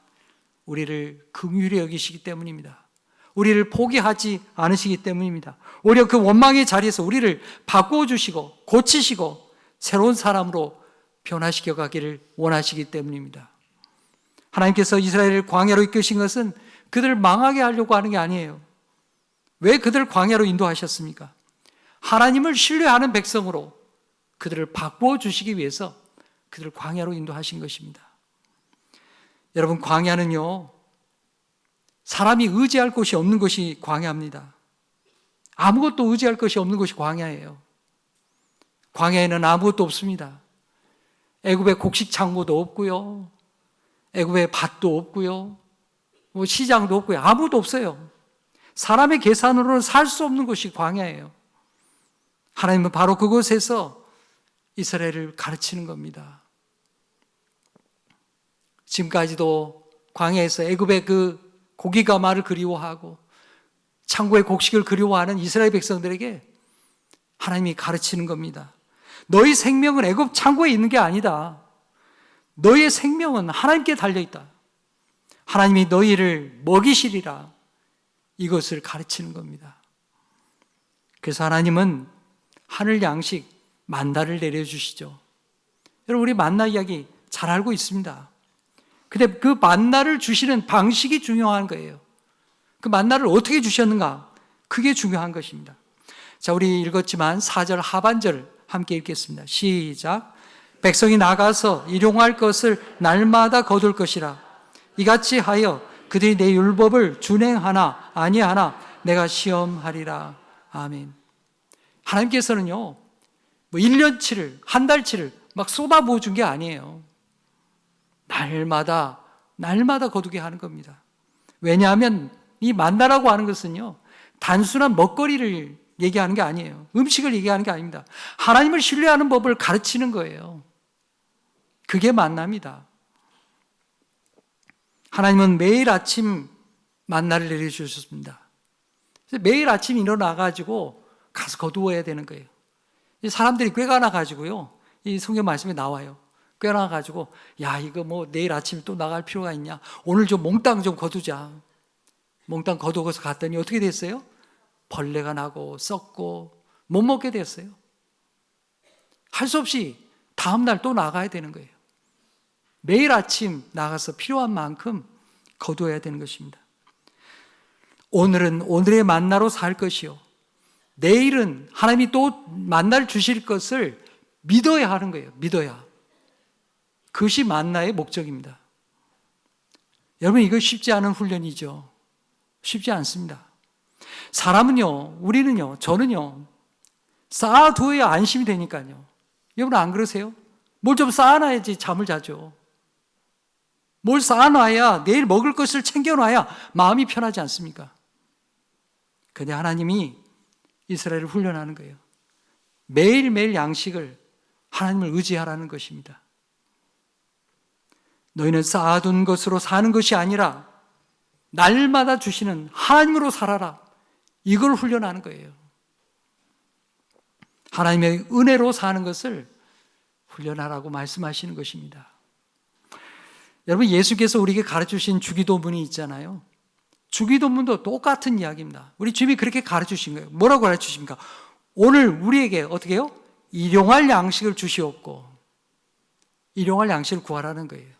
Speaker 4: 우리를 긍휼히 여기시기 때문입니다. 우리를 포기하지 않으시기 때문입니다. 오히려 그 원망의 자리에서 우리를 바꿔주시고 고치시고 새로운 사람으로 변화시켜 가기를 원하시기 때문입니다. 하나님께서 이스라엘을 광야로 이끄신 것은 그들을 망하게 하려고 하는 게 아니에요. 왜 그들을 광야로 인도하셨습니까? 하나님을 신뢰하는 백성으로 그들을 바꾸어 주시기 위해서 그들을 광야로 인도하신 것입니다. 여러분, 광야는요, 사람이 의지할 곳이 없는 곳이 광야입니다. 아무것도 의지할 것이 없는 곳이 광야예요. 광야에는 아무것도 없습니다. 애굽에 곡식 창고도 없고요, 애굽에 밭도 없고요, 뭐 시장도 없고요, 아무것도 없어요. 사람의 계산으로는 살 수 없는 곳이 광야예요. 하나님은 바로 그곳에서 이스라엘을 가르치는 겁니다. 지금까지도 광야에서 애굽의 그 고기가 말을 그리워하고 창고의 곡식을 그리워하는 이스라엘 백성들에게 하나님이 가르치는 겁니다. 너희 생명은 애굽 창고에 있는 게 아니다. 너희의 생명은 하나님께 달려있다. 하나님이 너희를 먹이시리라. 이것을 가르치는 겁니다. 그래서 하나님은 하늘 양식 만나를 내려주시죠. 여러분, 우리 만나 이야기 잘 알고 있습니다. 근데 그 만나를 주시는 방식이 중요한 거예요. 그 만나를 어떻게 주셨는가? 그게 중요한 것입니다. 자, 우리 읽었지만 4절 하반절 함께 읽겠습니다. 시작. 백성이 나가서 일용할 것을 날마다 거둘 것이라. 이같이 하여 그들이 내 율법을 준행하나 아니하나 내가 시험하리라. 아멘. 하나님께서는요, 뭐 1년치를, 한 달치를 막 쏟아부어 준 게 아니에요. 날마다 거두게 하는 겁니다. 왜냐하면 이 만나라고 하는 것은요, 단순한 먹거리를 얘기하는 게 아니에요. 음식을 얘기하는 게 아닙니다. 하나님을 신뢰하는 법을 가르치는 거예요. 그게 만나입니다. 하나님은 매일 아침 만나를 내려주셨습니다. 매일 아침 일어나가지고 가서 거두어야 되는 거예요. 사람들이 꾀가나가지고요, 이 성경 말씀에 나와요. 꾀나가지고, 야, 이거 뭐 내일 아침에 또 나갈 필요가 있냐? 오늘 좀 몽땅 좀 거두자. 몽땅 거두어서 갔더니 어떻게 됐어요? 벌레가 나고 썩고 못 먹게 됐어요. 할 수 없이 다음날 또 나가야 되는 거예요. 매일 아침 나가서 필요한 만큼 거두어야 되는 것입니다. 오늘은 오늘의 만나로 살 것이요, 내일은 하나님이 또 만나를 주실 것을 믿어야 하는 거예요. 믿어야. 그것이 만나의 목적입니다. 여러분, 이거 쉽지 않은 훈련이죠. 쉽지 않습니다. 사람은요, 우리는요, 저는요, 쌓아두어야 안심이 되니까요. 여러분, 안 그러세요? 뭘 좀 쌓아놔야지 잠을 자죠. 뭘 쌓아놔야, 내일 먹을 것을 챙겨놔야 마음이 편하지 않습니까? 그런데 하나님이 이스라엘을 훈련하는 거예요. 매일매일 양식을 하나님을 의지하라는 것입니다. 너희는 쌓아둔 것으로 사는 것이 아니라 날마다 주시는 하나님으로 살아라. 이걸 훈련하는 거예요. 하나님의 은혜로 사는 것을 훈련하라고 말씀하시는 것입니다. 여러분, 예수께서 우리에게 가르쳐주신 주기도문이 있잖아요. 주기도문도 똑같은 이야기입니다. 우리 주님이 그렇게 가르쳐주신 거예요. 뭐라고 가르쳐주십니까? 오늘 우리에게 어떻게 해요? 일용할 양식을 주시옵고, 일용할 양식을 구하라는 거예요.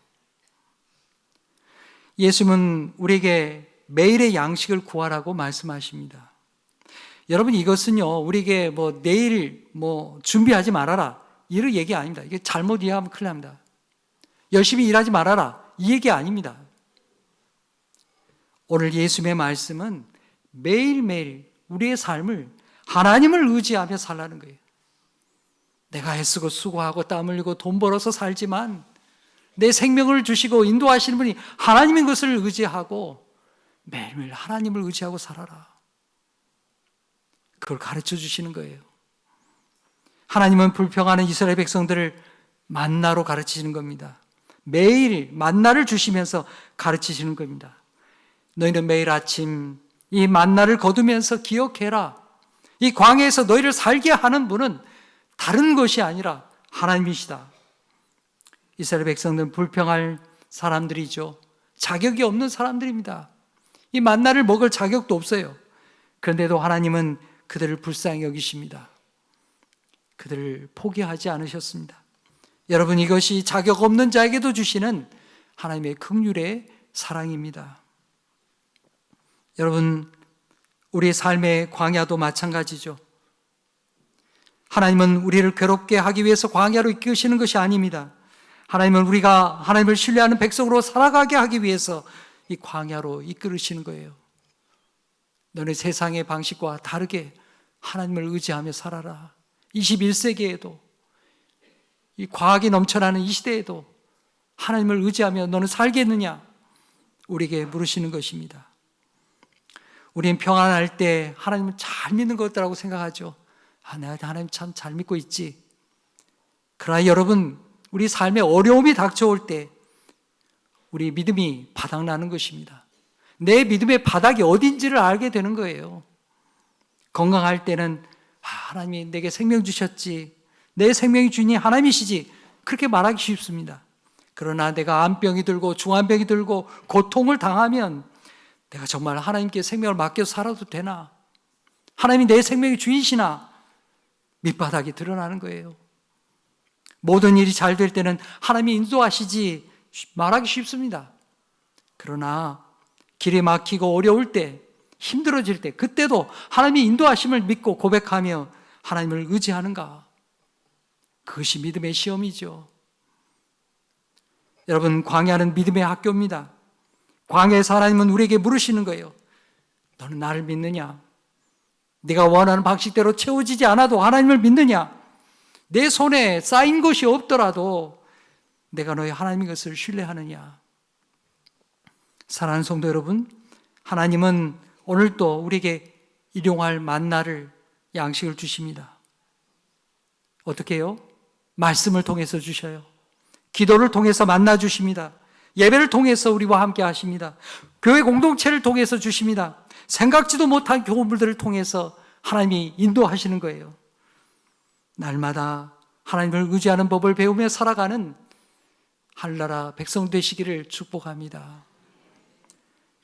Speaker 4: 예수님은 우리에게 매일의 양식을 구하라고 말씀하십니다. 여러분, 이것은요, 우리에게 뭐 내일 뭐 준비하지 말아라, 이런 얘기 아닙니다. 이게 잘못 이해하면 큰일 납니다. 열심히 일하지 말아라, 이 얘기 아닙니다. 오늘 예수님의 말씀은 매일매일 우리의 삶을 하나님을 의지하며 살라는 거예요. 내가 애쓰고 수고하고 땀 흘리고 돈 벌어서 살지만 내 생명을 주시고 인도하시는 분이 하나님인 것을 의지하고 매일매일 하나님을 의지하고 살아라. 그걸 가르쳐 주시는 거예요. 하나님은 불평하는 이스라엘 백성들을 만나로 가르치시는 겁니다. 매일 만나를 주시면서 가르치시는 겁니다. 너희는 매일 아침 이 만나를 거두면서 기억해라. 이 광야에서 너희를 살게 하는 분은 다른 것이 아니라 하나님이시다. 이스라엘 백성들은 불평할 사람들이죠. 자격이 없는 사람들입니다. 이 만나를 먹을 자격도 없어요. 그런데도 하나님은 그들을 불쌍히 여기십니다. 그들을 포기하지 않으셨습니다. 여러분, 이것이 자격 없는 자에게도 주시는 하나님의 긍휼의 사랑입니다. 여러분, 우리의 삶의 광야도 마찬가지죠. 하나님은 우리를 괴롭게 하기 위해서 광야로 이끄시는 것이 아닙니다. 하나님은 우리가 하나님을 신뢰하는 백성으로 살아가게 하기 위해서 이 광야로 이끌으시는 거예요. 너네 세상의 방식과 다르게 하나님을 의지하며 살아라. 21세기에도 이 과학이 넘쳐나는 이 시대에도 하나님을 의지하며 너는 살겠느냐? 우리에게 물으시는 것입니다. 우리는 평안할 때 하나님을 잘 믿는 것 같다고 생각하죠. 내가 하나님 참 잘 믿고 있지. 그러나 여러분, 우리 삶에 어려움이 닥쳐올 때 우리 믿음이 바닥나는 것입니다. 내 믿음의 바닥이 어딘지를 알게 되는 거예요. 건강할 때는 하나님이 내게 생명 주셨지, 내 생명이 주인이 하나님이시지, 그렇게 말하기 쉽습니다. 그러나 내가 암병이 들고 중환병이 들고 고통을 당하면 내가 정말 하나님께 생명을 맡겨서 살아도 되나? 하나님이 내 생명의 주인이시나? 밑바닥이 드러나는 거예요. 모든 일이 잘 될 때는 하나님이 인도하시지 말하기 쉽습니다. 그러나 길이 막히고 어려울 때, 힘들어질 때, 그때도 하나님이 인도하심을 믿고 고백하며 하나님을 의지하는가? 그것이 믿음의 시험이죠. 여러분, 광야는 믿음의 학교입니다. 광야에서 하나님은 우리에게 물으시는 거예요. 너는 나를 믿느냐? 네가 원하는 방식대로 채워지지 않아도 하나님을 믿느냐? 내 손에 쌓인 것이 없더라도 내가 너의 하나님의 것을 신뢰하느냐? 사랑하는 성도 여러분, 하나님은 오늘도 우리에게 일용할 만나를, 양식을 주십니다. 어떻게 해요? 말씀을 통해서 주셔요. 기도를 통해서 만나 주십니다. 예배를 통해서 우리와 함께 하십니다. 교회 공동체를 통해서 주십니다. 생각지도 못한 교훈들을 통해서 하나님이 인도하시는 거예요. 날마다 하나님을 의지하는 법을 배우며 살아가는 하늘나라 백성 되시기를 축복합니다.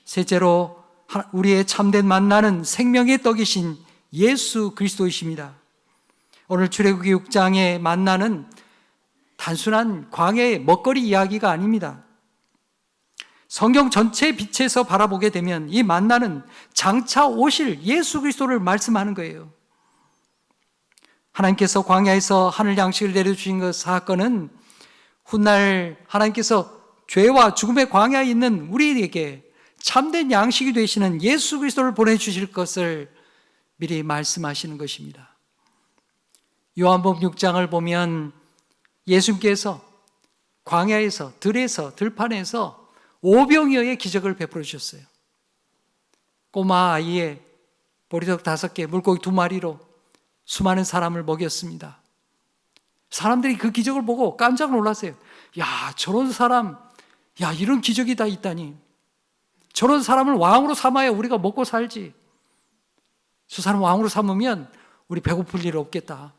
Speaker 4: 셋째로, 우리의 참된 만나는 생명의 떡이신 예수 그리스도이십니다. 오늘 출애굽기 6장의 만나는 단순한 광야의 먹거리 이야기가 아닙니다. 성경 전체의 빛에서 바라보게 되면 이 만나는 장차 오실 예수 그리스도를 말씀하는 거예요. 하나님께서 광야에서 하늘 양식을 내려주신 그 사건은 훗날 하나님께서 죄와 죽음의 광야에 있는 우리에게 참된 양식이 되시는 예수 그리스도를 보내주실 것을 미리 말씀하시는 것입니다. 요한복음 6장을 보면 예수님께서 광야에서, 들판에서 오병이어의 기적을 베풀어 주셨어요. 꼬마 아이의 보리떡 5개, 물고기 2마리로 수많은 사람을 먹였습니다. 사람들이 그 기적을 보고 깜짝 놀랐어요. 야, 저런 사람, 이런 기적이 다 있다니. 저런 사람을 왕으로 삼아야 우리가 먹고 살지. 저 사람 왕으로 삼으면 우리 배고플 일 없겠다.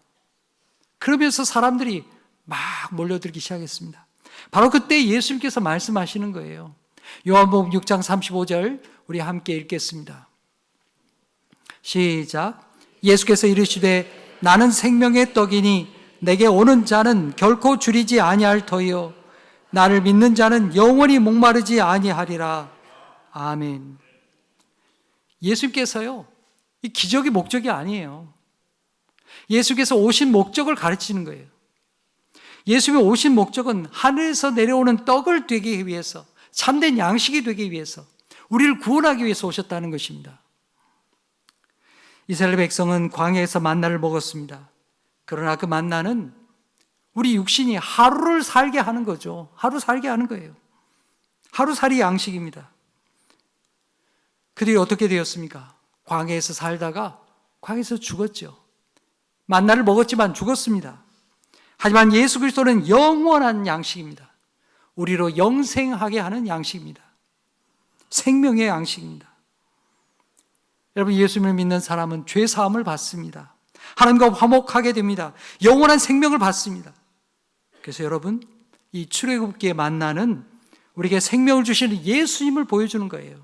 Speaker 4: 그러면서 사람들이 막 몰려들기 시작했습니다. 바로 그때 예수님께서 말씀하시는 거예요. 요한복음 6장 35절 우리 함께 읽겠습니다. 시작. 예수께서 이르시되 나는 생명의 떡이니 내게 오는 자는 결코 줄이지 아니할 터이요 나를 믿는 자는 영원히 목마르지 아니하리라. 아멘. 예수님께서요, 이 기적이 목적이 아니에요. 예수께서 오신 목적을 가르치는 거예요. 예수님이 오신 목적은 하늘에서 내려오는 떡을 되기 위해서, 참된 양식이 되기 위해서, 우리를 구원하기 위해서 오셨다는 것입니다. 이스라엘 백성은 광야에서 만나를 먹었습니다. 그러나 그 만나는 우리 육신이 하루를 살게 하는 거죠. 하루 살게 하는 거예요. 하루살이 양식입니다. 그들이 어떻게 되었습니까? 광야에서 살다가 광야에서 죽었죠. 만나를 먹었지만 죽었습니다. 하지만 예수 그리스도는 영원한 양식입니다. 우리로 영생하게 하는 양식입니다. 생명의 양식입니다. 여러분, 예수님을 믿는 사람은 죄 사함을 받습니다. 하나님과 화목하게 됩니다. 영원한 생명을 받습니다. 그래서 여러분, 이 출애굽기의 만나는 우리에게 생명을 주시는 예수님을 보여주는 거예요.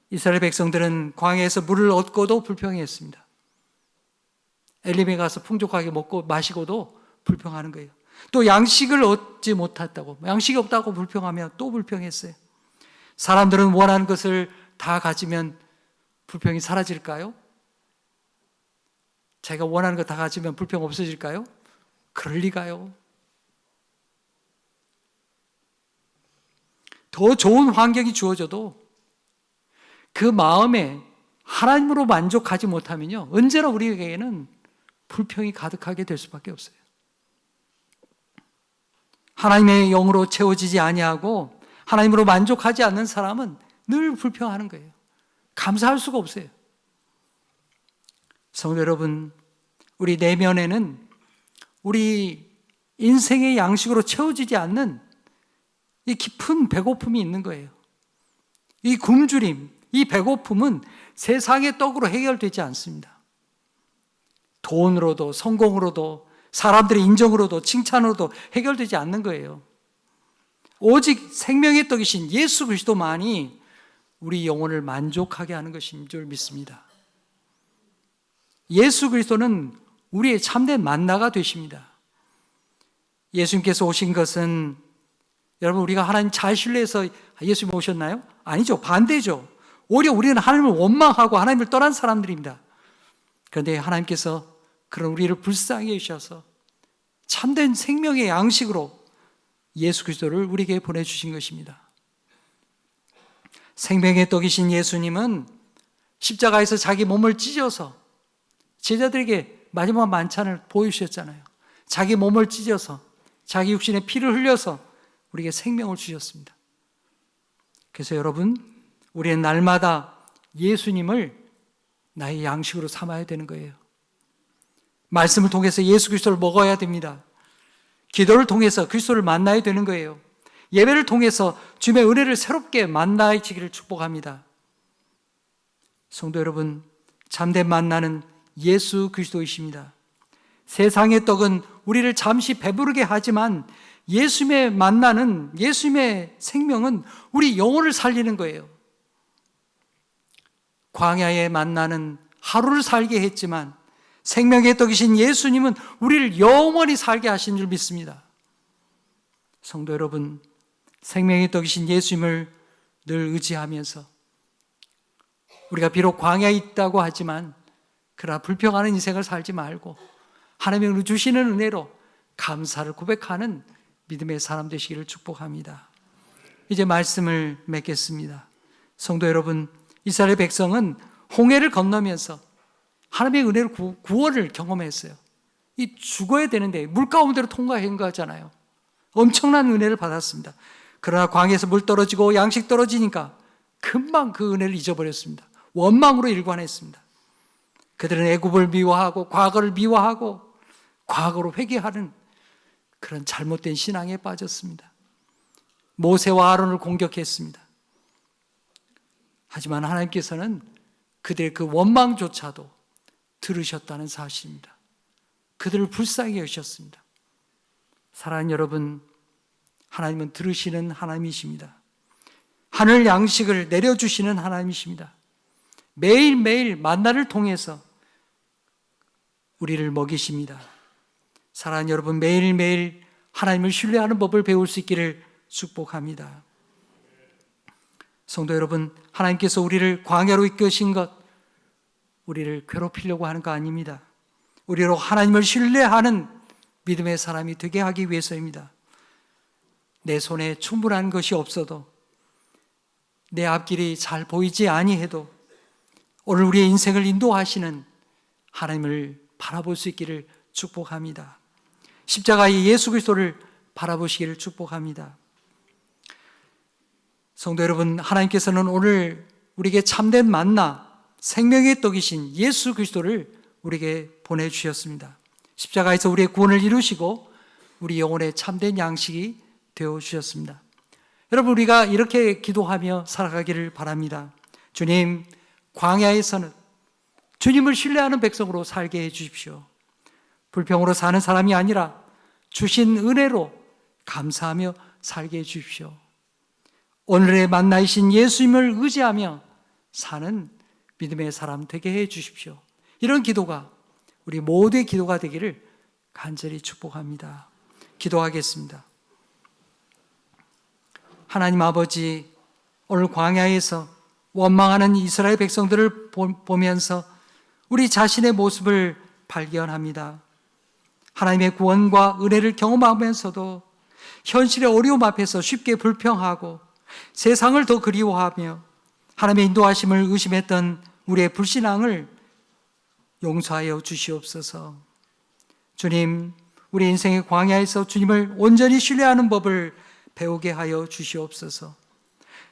Speaker 4: 이스라엘 백성들은 광야에서 물을 얻고도 불평했습니다. 엘림에 가서 풍족하게 먹고 마시고도 불평하는 거예요. 또 양식을 얻지 못했다고, 양식이 없다고 불평하며 또 불평했어요. 사람들은 원하는 것을 다 가지면 불평이 사라질까요? 자기가 원하는 거 다 가지면 불평 없어질까요? 그럴 리가요. 더 좋은 환경이 주어져도 그 마음에 하나님으로 만족하지 못하면요, 언제나 우리에게는 불평이 가득하게 될 수밖에 없어요. 하나님의 영으로 채워지지 아니하고 하나님으로 만족하지 않는 사람은 늘 불평하는 거예요. 감사할 수가 없어요. 성도 여러분, 우리 내면에는 우리 인생의 양식으로 채워지지 않는 이 깊은 배고픔이 있는 거예요. 이 굶주림, 이 배고픔은 세상의 떡으로 해결되지 않습니다. 돈으로도, 성공으로도, 사람들의 인정으로도, 칭찬으로도 해결되지 않는 거예요. 오직 생명의 떡이신 예수 그리스도만이 우리 영혼을 만족하게 하는 것인 줄 믿습니다. 예수 그리스도는 우리의 참된 만나가 되십니다. 예수님께서 오신 것은, 여러분, 우리가 하나님 잘 신뢰해서 예수님 오셨나요? 아니죠. 반대죠. 오히려 우리는 하나님을 원망하고 하나님을 떠난 사람들입니다. 그런데 하나님께서 그런 우리를 불쌍히 여기셔서 참된 생명의 양식으로 예수 그리스도를 우리에게 보내주신 것입니다. 생명의 떡이신 예수님은 십자가에서 자기 몸을 찢어서 제자들에게 마지막 만찬을 보여주셨잖아요. 자기 몸을 찢어서 자기 육신의 피를 흘려서 우리에게 생명을 주셨습니다. 그래서 여러분, 우리는 날마다 예수님을 나의 양식으로 삼아야 되는 거예요. 말씀을 통해서 예수 그리스도를 먹어야 됩니다. 기도를 통해서 그리스도를 만나야 되는 거예요. 예배를 통해서 주님의 은혜를 새롭게 만나지기를 축복합니다. 성도 여러분, 참된 만나는 예수 그리스도이십니다. 세상의 떡은 우리를 잠시 배부르게 하지만 예수님의 만나는, 예수님의 생명은 우리 영혼을 살리는 거예요. 광야의 만나는 하루를 살게 했지만 생명의 떡이신 예수님은 우리를 영원히 살게 하신 줄 믿습니다. 성도 여러분, 생명의 떡이신 예수님을 늘 의지하면서 우리가 비록 광야에 있다고 하지만 그러나 불평하는 인생을 살지 말고 하나님의 주시는 은혜로 감사를 고백하는 믿음의 사람 되시기를 축복합니다. 이제 말씀을 맺겠습니다. 성도 여러분, 이스라엘 백성은 홍해를 건너면서 하나님의 은혜로 구원을 경험했어요. 이 죽어야 되는데 물 가운데로 통과한 거잖아요. 엄청난 은혜를 받았습니다. 그러나 광야에서 물 떨어지고 양식 떨어지니까 금방 그 은혜를 잊어버렸습니다. 원망으로 일관했습니다. 그들은 애굽을 미워하고 과거를 미워하고 과거로 회개하는 그런 잘못된 신앙에 빠졌습니다. 모세와 아론을 공격했습니다. 하지만 하나님께서는 그들의 그 원망조차도 들으셨다는 사실입니다. 그들을 불쌍히 여기셨습니다. 사랑하는 여러분, 하나님은 들으시는 하나님이십니다. 하늘 양식을 내려주시는 하나님이십니다. 매일매일 만나를 통해서 우리를 먹이십니다. 사랑하는 여러분, 매일매일 하나님을 신뢰하는 법을 배울 수 있기를 축복합니다. 성도 여러분, 하나님께서 우리를 광야로 이끄신 것, 우리를 괴롭히려고 하는 거 아닙니다. 우리로 하나님을 신뢰하는 믿음의 사람이 되게 하기 위해서입니다. 내 손에 충분한 것이 없어도, 내 앞길이 잘 보이지 아니해도 오늘 우리의 인생을 인도하시는 하나님을 바라볼 수 있기를 축복합니다. 십자가의 예수 그리스도를 바라보시기를 축복합니다. 성도 여러분, 하나님께서는 오늘 우리에게 참된 만나, 생명의 떡이신 예수 그리스도를 우리에게 보내주셨습니다. 십자가에서 우리의 구원을 이루시고 우리 영혼의 참된 양식이 되어주셨습니다. 여러분, 우리가 이렇게 기도하며 살아가기를 바랍니다. 주님, 광야에서는 주님을 신뢰하는 백성으로 살게 해주십시오. 불평으로 사는 사람이 아니라 주신 은혜로 감사하며 살게 해주십시오. 오늘의 만나이신 예수님을 의지하며 사는 믿음의 사람 되게 해주십시오. 이런 기도가 우리 모두의 기도가 되기를 간절히 축복합니다. 기도하겠습니다. 하나님 아버지, 오늘 광야에서 원망하는 이스라엘 백성들을 보면서 우리 자신의 모습을 발견합니다. 하나님의 구원과 은혜를 경험하면서도 현실의 어려움 앞에서 쉽게 불평하고 세상을 더 그리워하며 하나님의 인도하심을 의심했던 우리의 불신앙을 용서하여 주시옵소서. 주님, 우리 인생의 광야에서 주님을 온전히 신뢰하는 법을 배우게 하여 주시옵소서.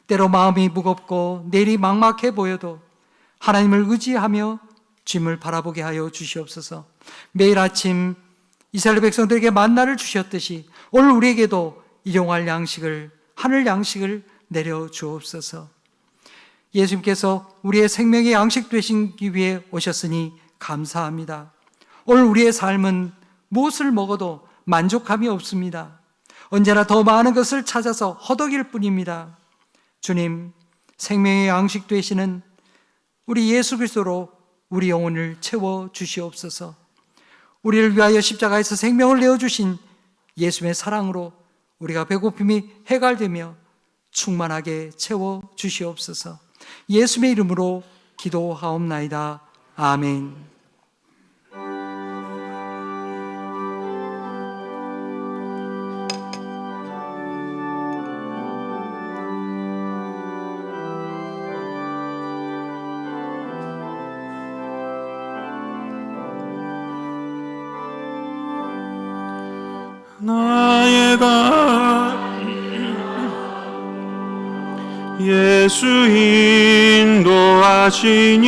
Speaker 4: 때로 마음이 무겁고 내일이 막막해 보여도 하나님을 의지하며 주님을 바라보게 하여 주시옵소서. 매일 아침 이스라엘 백성들에게 만나를 주셨듯이 오늘 우리에게도 일용할 양식을, 하늘 양식을 내려 주옵소서. 예수님께서 우리의 생명의 양식 되시기 위해 오셨으니 감사합니다. 오늘 우리의 삶은 무엇을 먹어도 만족함이 없습니다. 언제나 더 많은 것을 찾아서 허덕일 뿐입니다. 주님, 생명의 양식 되시는 우리 예수 그리스도로 우리 영혼을 채워 주시옵소서. 우리를 위하여 십자가에서 생명을 내어주신 예수님의 사랑으로 우리가 배고픔이 해갈되며 충만하게 채워 주시옵소서. 예수님의 이름으로 기도하옵나이다. 아멘.
Speaker 2: 나의가 예수 인도하시니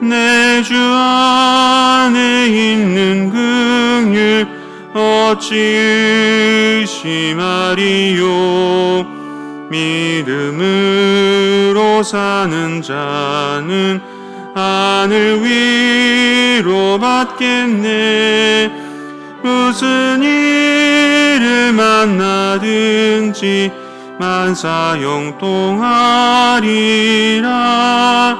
Speaker 2: 내 주 안에 있는 긍휼 어찌 의심하리요. 믿음으로 사는 자는 하늘 위로 받겠네. 무슨 일을 만나든지 만사형통하리라.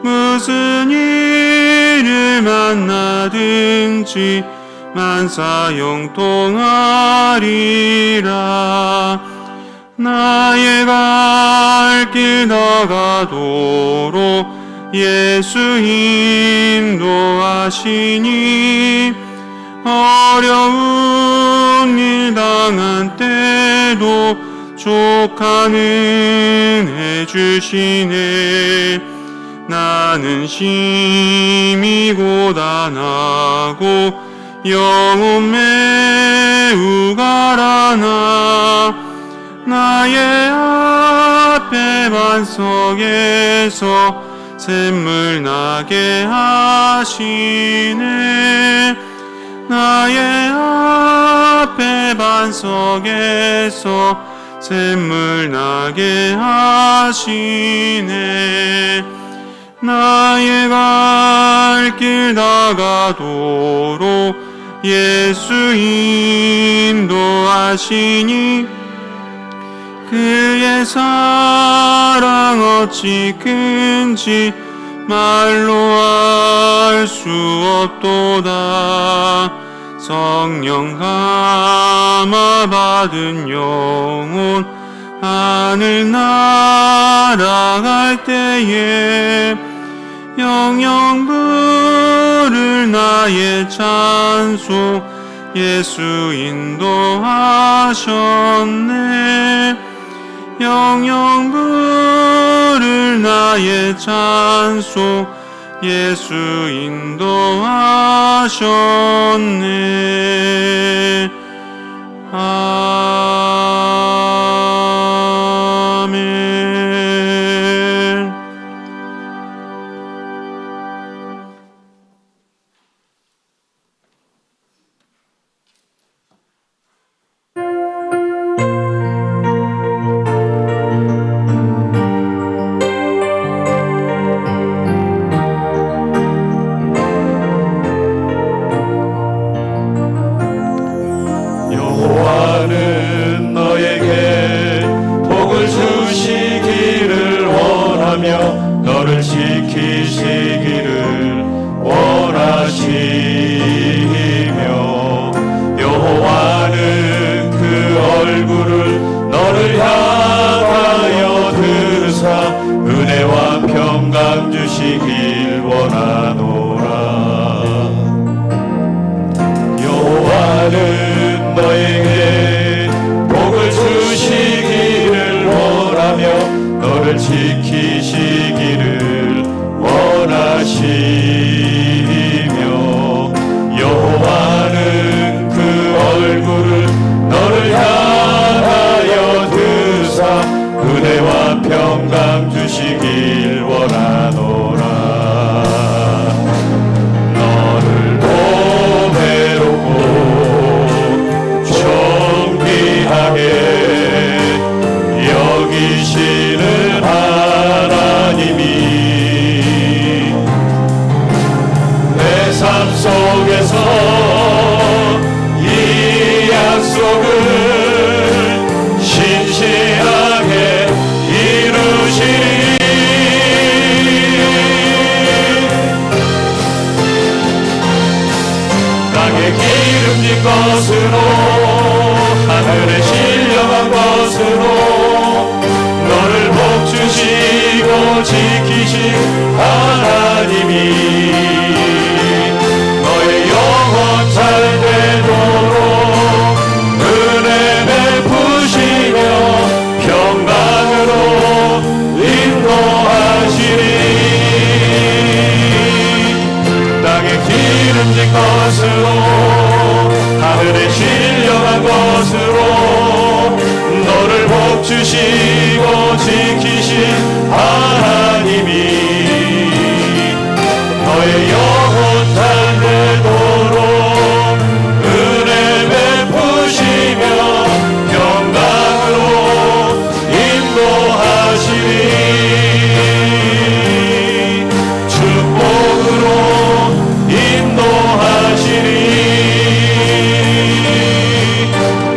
Speaker 2: 무슨 일을 만나든지 만사형통하리라. 나의 갈 길 나가도록 예수 인도하시니 어려운 일 당한 때도 족한 은혜 주시네. 나는 심히 고단하고 영혼 매우 가라나 나의 앞에 반석에서 샘물 나게 하시네. 나의 앞에 반석에서 샘물 나게 하시네. 나의 갈 길 나가도록 예수 인도하시니 그의 사랑 어찌 큰지 말로 알 수 없도다. 성령 감화 받은 영혼 하늘 날아갈 때에 영영 부를 나의 찬송 예수 인도하셨네. 영영 부를 나의 찬송 예수 인도하셨네. 아멘.
Speaker 5: 여호와는 너에게 복을 주시기를 원하며 너를 지키시기를 원하시며 여호와는 그 얼굴을 너를 향하여 드사 은혜와 평강 주시길 원하노라. 여호와는 너에게 복을 주시기를 원하며 너를 지키시기를 원하시며 여호와는 그 얼굴을 너를 향하여 드사 은혜와 평강 주시길 원하노라. 너를 보배롭고 존귀하게 여기시는 하나님이 내 삶 속에서 이 약속을 신실하게 이루시리. 땅에 기름진 것으로 하늘에 신령한 것으로 너를 복주시고 지키신 하나님이 너의 영혼 잘 되도록 은혜 베푸시며 평강으로 인도하시리. 땅에 기름진 것으로 하늘에 신령한 것으로 너를 복주시고 지키신 하나님이 너의 영혼 잘 되도록 은혜 베푸시며 평강으로 인도하시리. 축복으로 인도하시리.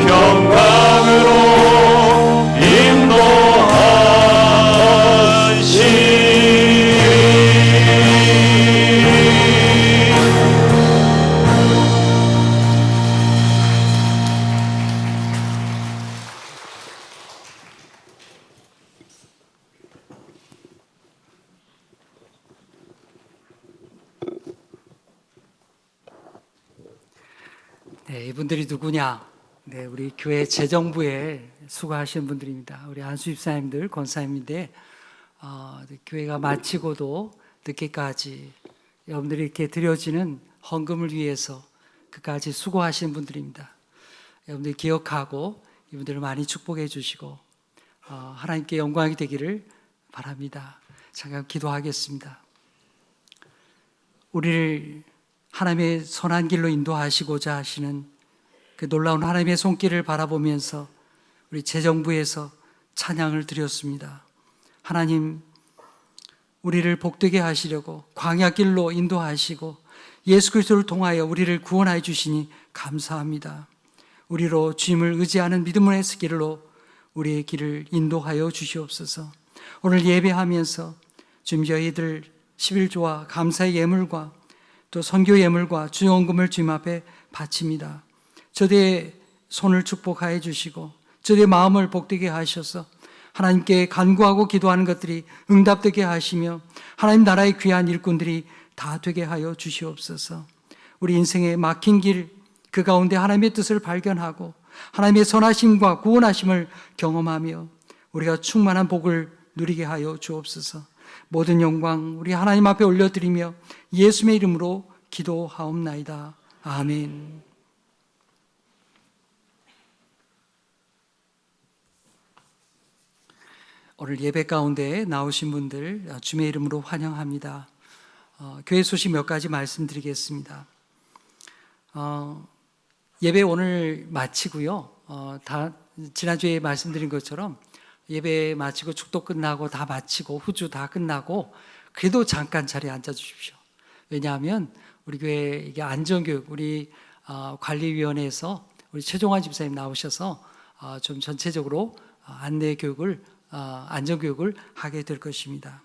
Speaker 5: 평강으로
Speaker 4: 네, 이분들이 누구냐? 네, 우리 교회 재정부에 수고하시는 분들입니다. 우리 안수 집사님들, 권사님인데 교회가 마치고도 늦게까지 여러분들이 이렇게 드려지는 헌금을 위해서 그까지 수고하시는 분들입니다. 여러분들 기억하고 이분들을 많이 축복해 주시고 하나님께 영광이 되기를 바랍니다. 잠깐 기도하겠습니다. 우리를 하나님의 선한 길로 인도하시고자 하시는 그 놀라운 하나님의 손길을 바라보면서 우리 재정부에서 찬양을 드렸습니다. 하나님, 우리를 복되게 하시려고 광야길로 인도하시고 예수 그리스도를 통하여 우리를 구원하여 주시니 감사합니다. 우리로 주님을 의지하는 믿음의 길로 우리의 길을 인도하여 주시옵소서. 오늘 예배하면서 주님, 저희들 11조와 감사의 예물과 또 선교 예물과 주연금을 주님 앞에 바칩니다. 저들의 손을 축복하여 주시고 저들의 마음을 복되게 하셔서 하나님께 간구하고 기도하는 것들이 응답되게 하시며 하나님 나라의 귀한 일꾼들이 다 되게 하여 주시옵소서. 우리 인생의 막힌 길, 그 가운데 하나님의 뜻을 발견하고 하나님의 선하심과 구원하심을 경험하며 우리가 충만한 복을 누리게 하여 주옵소서. 모든 영광 우리 하나님 앞에 올려드리며 예수의 이름으로 기도하옵나이다. 아멘. 오늘 예배 가운데 나오신 분들 주님의 이름으로 환영합니다. 교회 소식 몇 가지 말씀드리겠습니다. 예배 오늘 마치고요. 다 지난주에 말씀드린 것처럼 예배 마치고 축도 끝나고 다 마치고 후주 다 끝나고 그래도 잠깐 자리에 앉아 주십시오. 왜냐하면 우리 교회 이게 안전교육 우리 관리위원회에서 우리 최종환 집사님 나오셔서 좀 전체적으로 안내 교육을 안전교육을 하게 될 것입니다.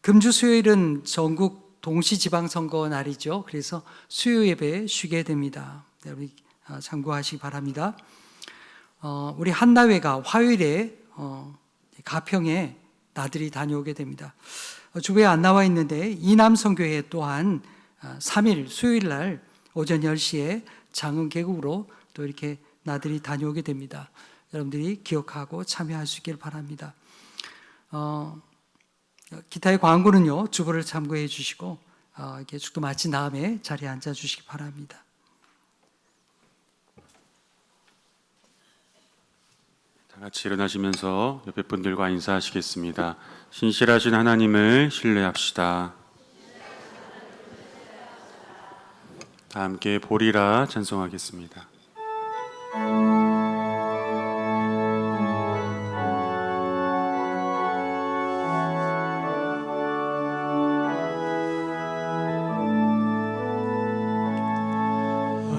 Speaker 4: 금주 수요일은 전국 동시지방선거 날이죠. 그래서 수요 예배 쉬게 됩니다. 우리 참고하시기 바랍니다. 우리 한나회가 화요일에 가평에 나들이 다녀오게 됩니다. 주부에 안 나와 있는데 이남성교회 또한 3일 수요일 날 오전 10시에 장흥 계곡으로 또 이렇게 나들이 다녀오게 됩니다. 여러분들이 기억하고 참여할 수 있기를 바랍니다. 기타의 광고는요 주부를 참고해 주시고 이렇게 축도 마친 다음에 자리에 앉아 주시기 바랍니다.
Speaker 3: 다 같이 일어나시면서 옆에 분들과 인사하시겠습니다. 신실하신 하나님을 신뢰합시다. 다 함께 보리라 찬송하겠습니다.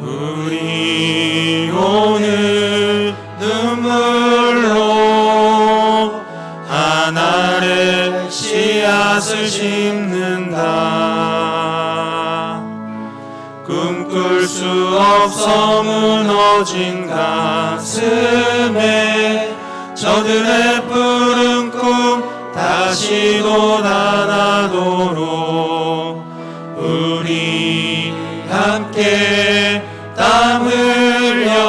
Speaker 2: 우리 오늘 눈물로 하나의 씨앗을 심는다. 꿈꿀 수 없어 무너진 가슴에 저들의 푸른 꿈 다시 돋아나도록 우리 함께 땀 흘려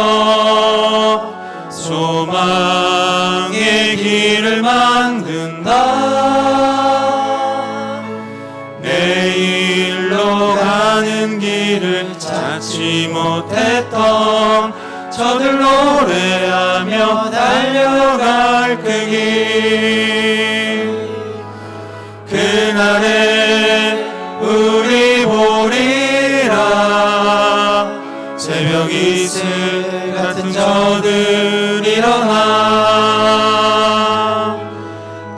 Speaker 2: 소망의 길을 만든다. 내일로 가는 길을 찾지 못했던 저들 노래하며 달려갈 그 길, 그날에 우리 보리라. 새벽 이슬 같은 저들 일어나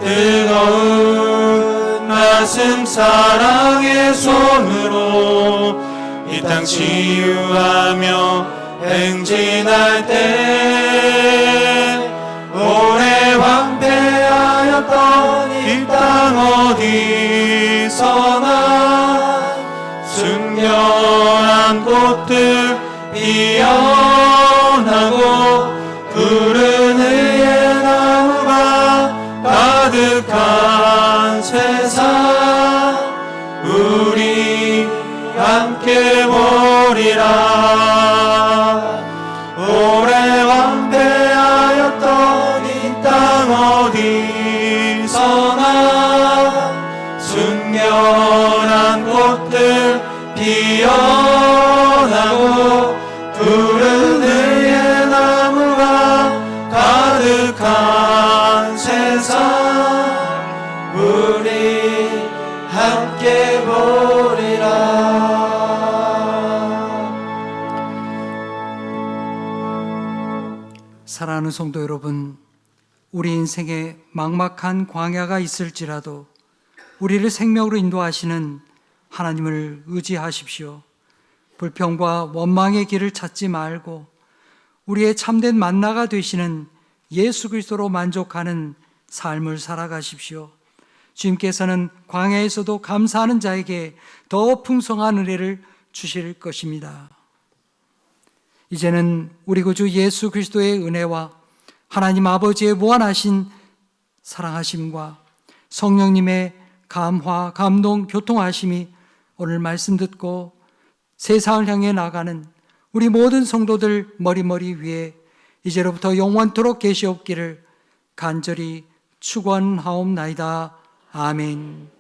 Speaker 2: 뜨거운 가슴 사랑의 손으로 이 땅 치유하며 행진할 때 오래 황폐하였던 이 땅 어디서나 순결한 꽃들 피어나고 푸른 의의 나무가 가득한 세상 우리 함께 보리라. 오래 황폐하였던 이 땅 어디서나 순결한 꽃들 피어나고 푸른 의의 나무가 가득한 세상 우리 함께 보리라.
Speaker 4: 사랑하는 성도 여러분, 우리 인생에 막막한 광야가 있을지라도 우리를 생명으로 인도하시는 하나님을 의지하십시오. 불평과 원망의 길을 찾지 말고 우리의 참된 만나가 되시는 예수 그리스도로 만족하는 삶을 살아가십시오. 주님께서는 광야에서도 감사하는 자에게 더 풍성한 은혜를 주실 것입니다. 이제는 우리 구주 예수 그리스도의 은혜와 하나님 아버지의 무한하신 사랑하심과 성령님의 감화, 감동, 교통하심이 오늘 말씀 듣고 세상을 향해 나가는 우리 모든 성도들 머리머리 위에 이제로부터 영원토록 계시옵기를 간절히 축원하옵나이다. 아멘.